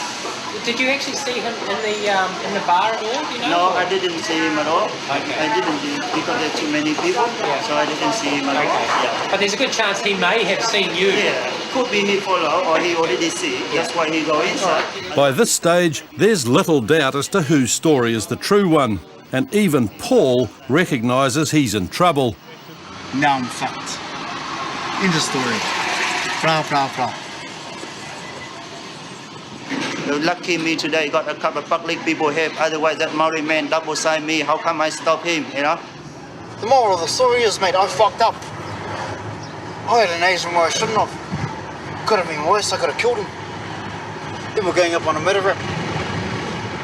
Did you actually see him in the bar at all? Do you know? No, I didn't see him at all. Okay. I didn't because there's too many people, so I didn't see him at all. Yeah. But there's a good chance he may have seen you. Yeah, could be he follow or he already see. That's why he go inside. By this stage, there's little doubt as to whose story is the true one, and even Paul recognises he's in trouble. Now I'm fucked. End of story. Blah. Lucky me today got a couple of public people help. Otherwise, that Maori man double sign me. How come I stop him? You know. The moral of the story is, mate, I fucked up. I had an Asian where I shouldn't have. Could have been worse. I could have killed him. Then we're going up on a murder rap.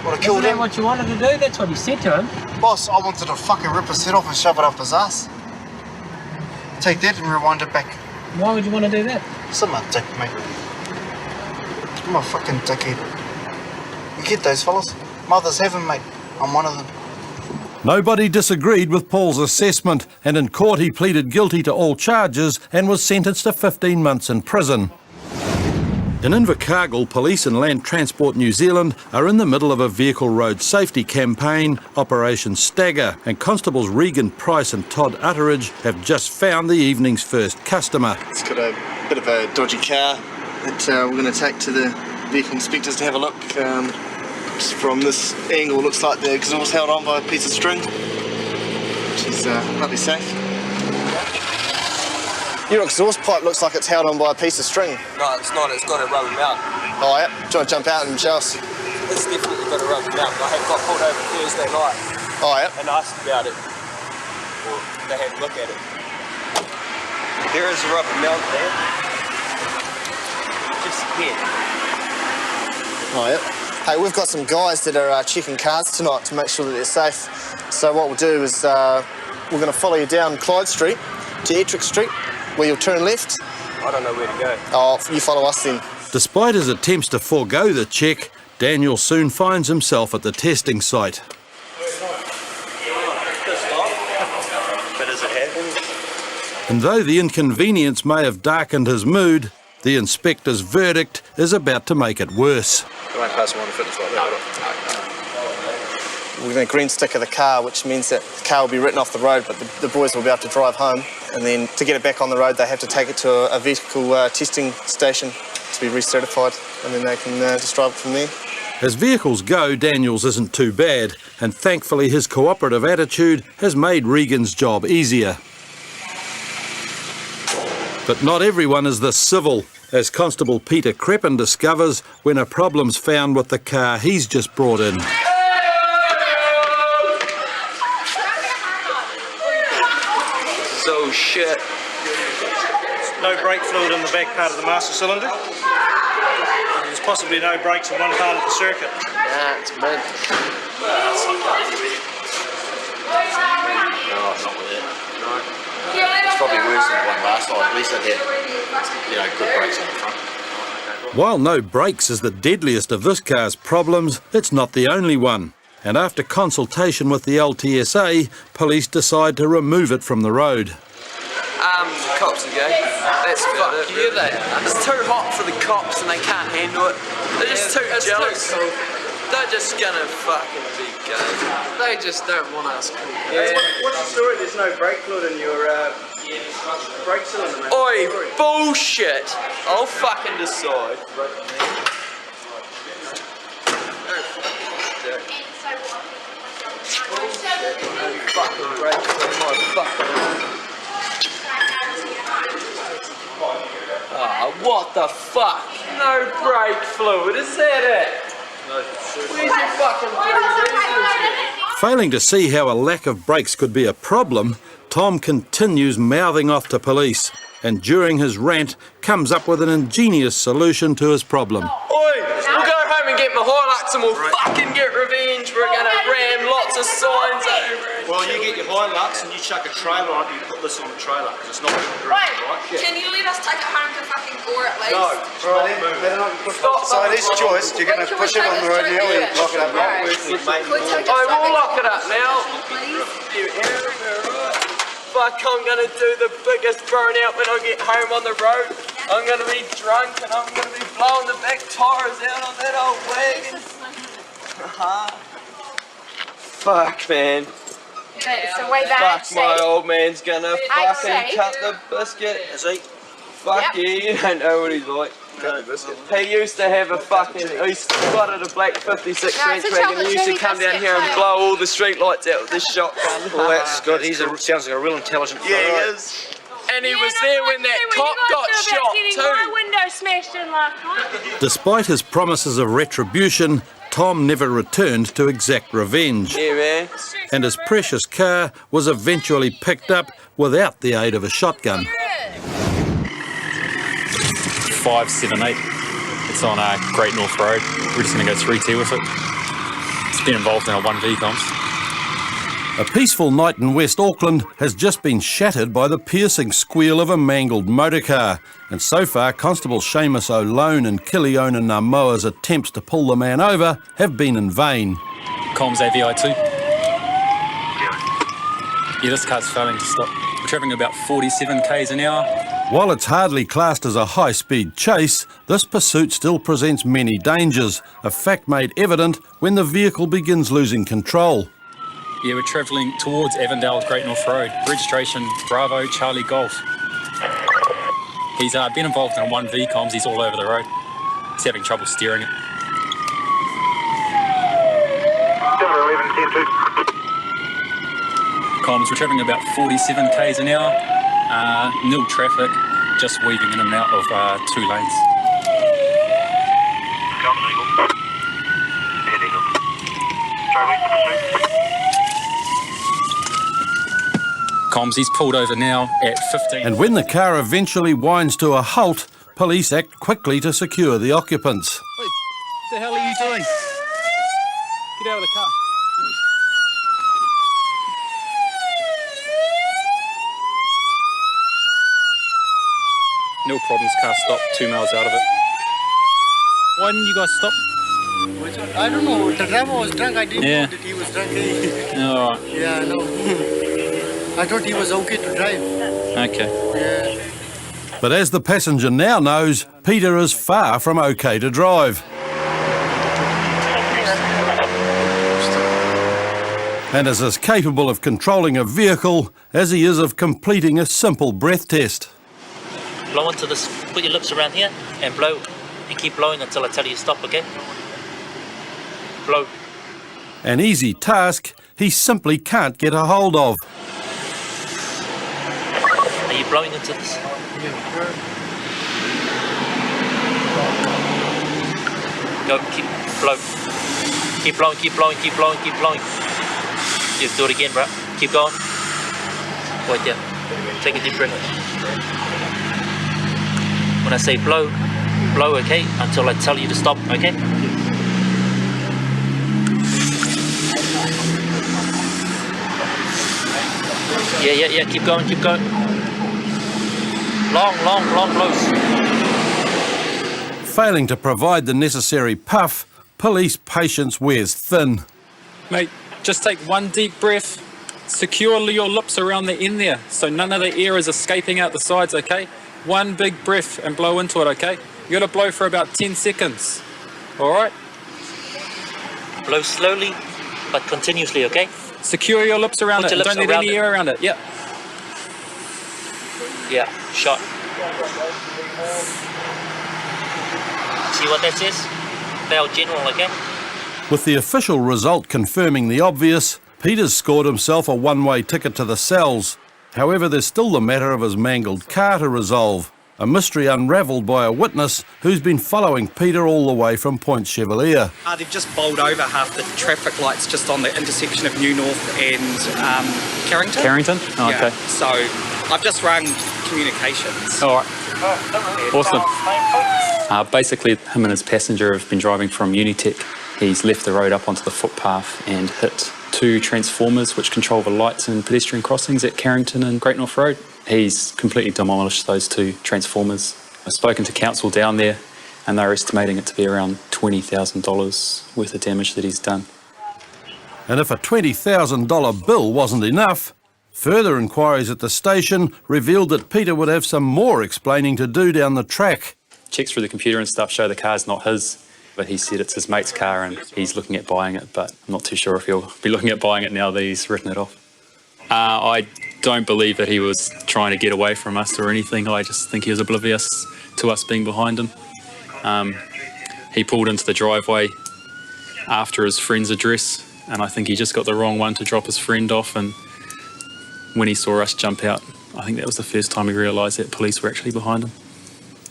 Would have killed him. Isn't that what you wanted to do? That's what you said to him. Boss, I wanted to fucking rip his head off and shove it up his ass. Take that and rewind it back. Why would you want to do that? I'm a dick, mate. I'm a fucking dickhead. You get those fellas? Mothers have them, mate. I'm one of them. Nobody disagreed with Paul's assessment, and in court he pleaded guilty to all charges and was sentenced to 15 months in prison. In Invercargill, police and Land Transport New Zealand are in the middle of a vehicle road safety campaign, Operation Stagger, and Constables Regan Price and Todd Utteridge have just found the evening's first customer. It's got a bit of a dodgy car that we're going to take to the vehicle inspectors to have a look. Just from this angle, looks like the exhaust held on by a piece of string, which is not safe. Your exhaust pipe looks like it's held on by a piece of string. No, it's not. It's got a rubber mount. Oh, yeah? Do you want to jump out and show us? It's definitely got a rubber mount. I had got pulled over Thursday night. Oh, yeah? And asked about it. Or they had a look at it. There is a rubber mount there. Just here. Oh, yeah. Hey, we've got some guys that are checking cars tonight to make sure that they're safe. So what we'll do is we're going to follow you down Clyde Street to Ettrick Street, where you'll turn left. I don't know where to go. Oh, you follow us then. Despite his attempts to forego the check, Daniel soon finds himself at the testing site. But as it happens. And though the inconvenience may have darkened his mood, the inspector's verdict is about to make it worse. I won't pass him on the fitness like that. We're going to green sticker the car, which means that the car will be written off the road, but the boys will be able to drive home. And then to get it back on the road, they have to take it to a vehicle testing station to be recertified, and then they can just drive it from there. As vehicles go, Daniel's isn't too bad, and thankfully his cooperative attitude has made Regan's job easier. But not everyone is this civil, as Constable Peter Creppen discovers when a problem's found with the car he's just brought in. So shit. No brake fluid in the back part of the master cylinder. There's possibly no brakes in one part of the circuit. Nah, it's mid. No, it's not with it. No. It's probably worse than the one last time. At least they had, good brakes on the front. While no brakes is the deadliest of this car's problems, it's not the only one. And after consultation with the LTSA, police decide to remove it from the road. Cops again. That's about it. Yeah, they are. It's too hot for the cops and they can't handle it. They're just too jealous. They're just gonna fucking be gay. They just don't want us cool. Yeah. What's the story? There's no brake fluid in your brake cylinder, mate. Oi, bullshit! I'll fucking decide. Fucking brake fluid, what the fuck? No brake fluid, is that it? Where's your fucking brake? Failing to see how a lack of brakes could be a problem, Tom continues mouthing off to police, and during his rant comes up with an ingenious solution to his problem. Oi, we'll go home and get my Hilux and we'll fucking get revenge. We're gonna ram lots of signs over it. Well, you get your Hilux and you chuck a trailer on it, you put this on the trailer, because it's not moving right? Can you let us take it home to fucking Gore at least? No, So this choice, you're going to push it on the road now and lock it up. We'll lock it up now. Fuck, I'm gonna do the biggest burnout when I get home on the road. I'm gonna be drunk and I'm gonna be blowing the back tires out on that old wagon. Fuck, man. So way back. Fuck, my old man's gonna fucking cut the biscuit. Is he? Fuck you, you don't know what he's like. He used to have a fucking, he spotted a black 56 French wagon and he used to come down here and blow all the street lights out with this shotgun. Well, that's good. Sounds like a real intelligent fella. Yeah, he is. And he was there when that cop got shot too. My window smashed in last night. Despite his promises of retribution, Tom never returned to exact revenge. Yeah, man. And his precious car was eventually picked up without the aid of a shotgun. 578. It's on Great North Road. We're just going to go 3T with it. It's been involved in a 1V comms. A peaceful night in West Auckland has just been shattered by the piercing squeal of a mangled motorcar. And so far, Constable Seamus O'Lone and Kiliona Namoa's attempts to pull the man over have been in vain. Comms AVI2. Yeah, this car's failing to stop. We're travelling about 47 k's an hour. While it's hardly classed as a high-speed chase, this pursuit still presents many dangers, a fact made evident when the vehicle begins losing control. Yeah, we're travelling towards Avondale Great North Road. Registration Bravo Charlie Golf. He's been involved in a 1V comms. He's all over the road. He's having trouble steering it. Comms, we're travelling about 47 k's an hour. Nil traffic, just weaving in and out of 2 lanes. Comms, he's pulled over now at 15. And when the car eventually winds to a halt, police act quickly to secure the occupants. What the hell are you doing? Get out of the car. No problems, car stopped 2 miles out of it. Why didn't you guys stop? I don't know. The driver was drunk. I didn't Yeah. know that he was drunk. All right. Yeah, I know. I thought he was okay to drive. Okay. Yeah. But as the passenger now knows, Peter is far from okay to drive. And is as capable of controlling a vehicle as he is of completing a simple breath test. Blow into this, put your lips around here and blow, and keep blowing until I tell you to stop, okay? Blow. An easy task he simply can't get a hold of. Are you blowing into this? Go, keep blow. Keep blowing, keep blowing, keep blowing, keep blowing. Just do it again, bro. Keep going. Wait there. Take a deep breath. When I say blow, blow, okay? Until I tell you to stop, okay? Yeah, keep going, keep going. Long blows. Failing to provide the necessary puff, police patience wears thin. Mate, just take one deep breath. Secure your lips around the end there, so none of the air is escaping out the sides, okay? One big breath and blow into it, okay? You gotta blow for about 10 seconds, all right? Blow slowly, but continuously, okay? Secure your lips around Put it. your lips Don't let around any it. air around it. Yeah. Yeah, shot. See what that says? Bell General, okay? With the official result confirming the obvious, Peter's scored himself a one-way ticket to the cells. However, there's still the matter of his mangled car to resolve, a mystery unravelled by a witness who's been following Peter all the way from Point Chevalier. They've just bowled over half the traffic lights just on the intersection of New North and Carrington. Carrington? Oh, Yeah, okay. so I've just rung communications. All right. Awesome. Basically, him and his passenger have been driving from Unitec. He's left the road up onto the footpath and hit 2 transformers which control the lights and pedestrian crossings at Carrington and Great North Road. He's completely demolished those 2 transformers. I've spoken to council down there and they're estimating it to be around $20,000 worth of damage that he's done. And if a $20,000 bill wasn't enough, further inquiries at the station revealed that Peter would have some more explaining to do down the track. Checks through the computer and stuff show the car's not his, but he said it's his mate's car and he's looking at buying it, but I'm not too sure if he'll be looking at buying it now that he's written it off. I don't believe that he was trying to get away from us or anything. I just think he was oblivious to us being behind him. He pulled into the driveway after his friend's address, and I think he just got the wrong one to drop his friend off, and when he saw us jump out, I think that was the first time he realised that police were actually behind him.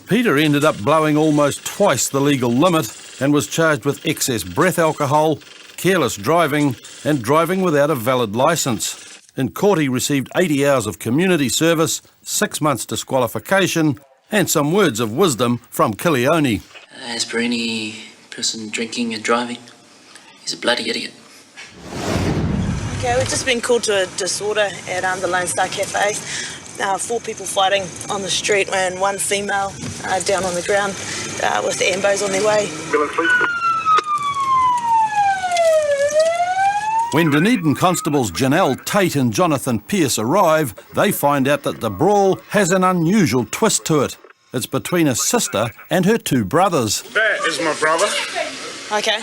Peter ended up blowing almost twice the legal limit and was charged with excess breath alcohol, careless driving and driving without a valid licence. In court he received 80 hours of community service, 6 months disqualification and some words of wisdom from Kilione. As per any person drinking and driving, he's a bloody idiot. Okay, we've just been called to a disorder at the Lone Star Cafe. 4 people fighting on the street and 1 female down on the ground with the ambos on their way. When Dunedin constables Janelle Tate and Jonathan Pearce arrive, they find out that the brawl has an unusual twist to it. It's between a sister and her 2 brothers. That is my brother. Okay.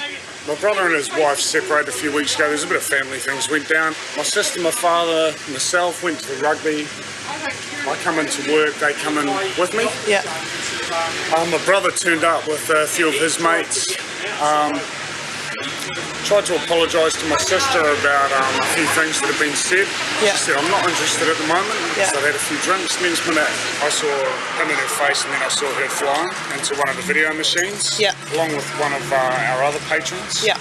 My brother and his wife separated a few weeks ago. There's a bit of family things went down. My sister, my father, myself went to the rugby. I come into work, they come in with me. Yeah. My brother turned up with a few of his mates. Tried to apologise to my sister about a few things that have been said. Yeah. She said, I'm not interested at the moment because I've had a few drinks. Next minute, I saw him in her face and then I saw her flying into one of the video machines, along with one of our other patrons. Yeah.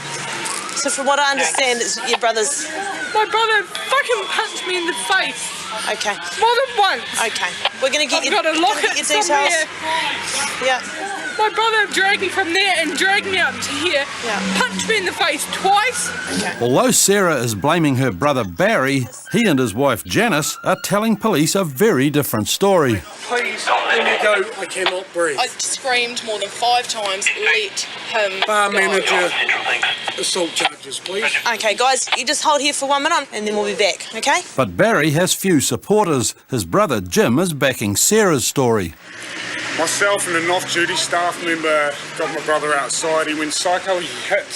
So from what I understand, it's your brother's... My brother fucking punched me in the face. Okay. More than once. Okay. We're going to get I've got a locket your details. Yeah. My brother dragged me from there and dragged me up to here. Yeah. Punched me in the face twice. Okay. Although Sarah is blaming her brother Barry, he and his wife Janice are telling police a very different story. Please, let me go. I cannot breathe. I screamed more than 5 times, let him Bar go. manager, assault charges, please. Okay, guys, you just hold here for 1 minute and then we'll be back, okay? But Barry has few supporters. His brother Jim is backing Sarah's story. Myself and an off-duty staff member got my brother outside. He went psycho. He hit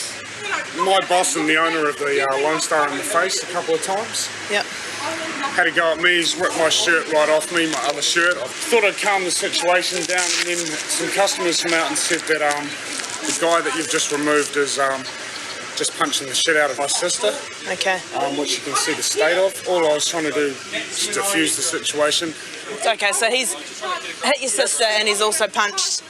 my boss and the owner of the Lone Star in the face a couple of times. Yep. Had to go at me. He's ripped my shirt right off me, my other shirt. I thought I'd calm the situation down, and then some customers come out and said that the guy that you've just removed is just punching the shit out of my sister. Okay. Which you can see the state of. All I was trying to do is defuse the situation. Okay, so he's hit your sister and he's also punched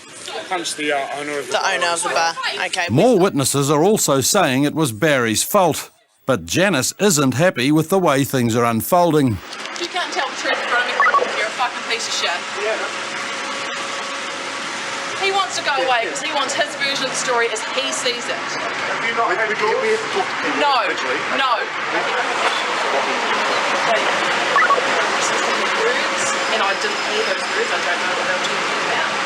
the owner of the bar. Okay. More witnesses are also saying it was Barry's fault. But Janice isn't happy with the way things are unfolding. You can't tell the truth in front of me. You're a fucking piece of shit. He wants to go away because he wants his version of the story as he sees it. Have you not had a talk? No, no. Words, and I didn't hear those words. I don't know what they were talking about.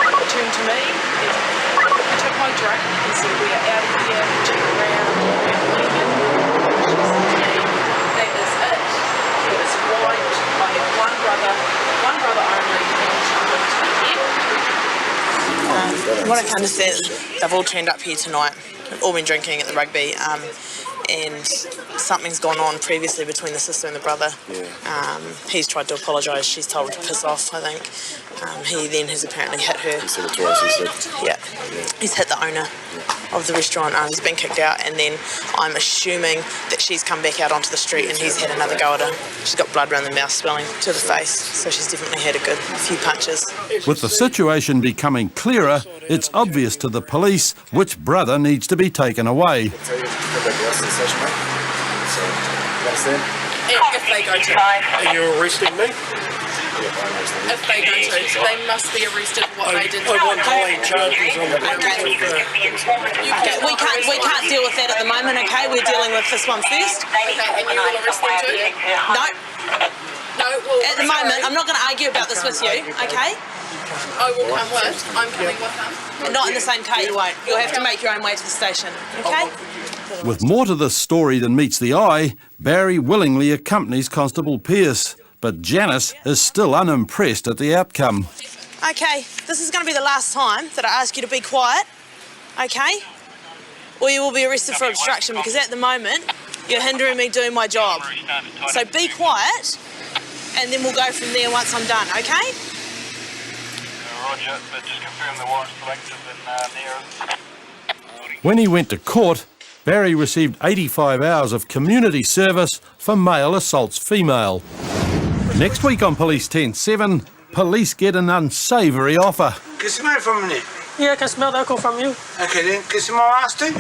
He turned to me, he took my drink and said, "We are out of here, check around, we're leaving." She said to me, "That is it. It was right. I have one brother only, and I'm going to be here." What I can understand is they've all turned up here tonight. They've all been drinking at the rugby. And something's gone on previously between the sister and the brother. He's tried to apologise. She's told him to piss off, I think. He then has apparently hit her. He said it twice, he said. Yeah. He's hit the owner of the restaurant. He's been kicked out, and then I'm assuming that she's come back out onto the street and he's had another go at her. She's got blood around the mouth, spilling to the face, so she's definitely had a good few punches. With the situation becoming clearer, it's obvious to the police which brother needs to be taken away. If they go to, Are you arresting me? if they go to, they must be arrested for what they did. I want high charges on the We can't deal with that at the moment, okay? We're dealing with this one first. Okay, and you will arrest them too? No. No, well... At the moment, I'm not going to argue about this with you, okay? I will come with. I'm coming with him. Not in the same car, you won't. You'll have to make your own way to the station, okay? With more to this story than meets the eye, Barry willingly accompanies Constable Pearce, but Janice is still unimpressed at the outcome. Okay, this is going to be the last time that I ask you to be quiet, okay? Or you will be arrested for obstruction, because at the moment, you're hindering me doing my job. So be quiet, and then we'll go from there once I'm done, okay? Roger, but just confirm the warrant's collected and near. When he went to court, Barry received 85 hours of community service for male assaults female. Next week on Police 10-7, police get an unsavoury offer. Can you smell it from me? Yeah, I can smell the alcohol from you. Okay then, can you smell us too?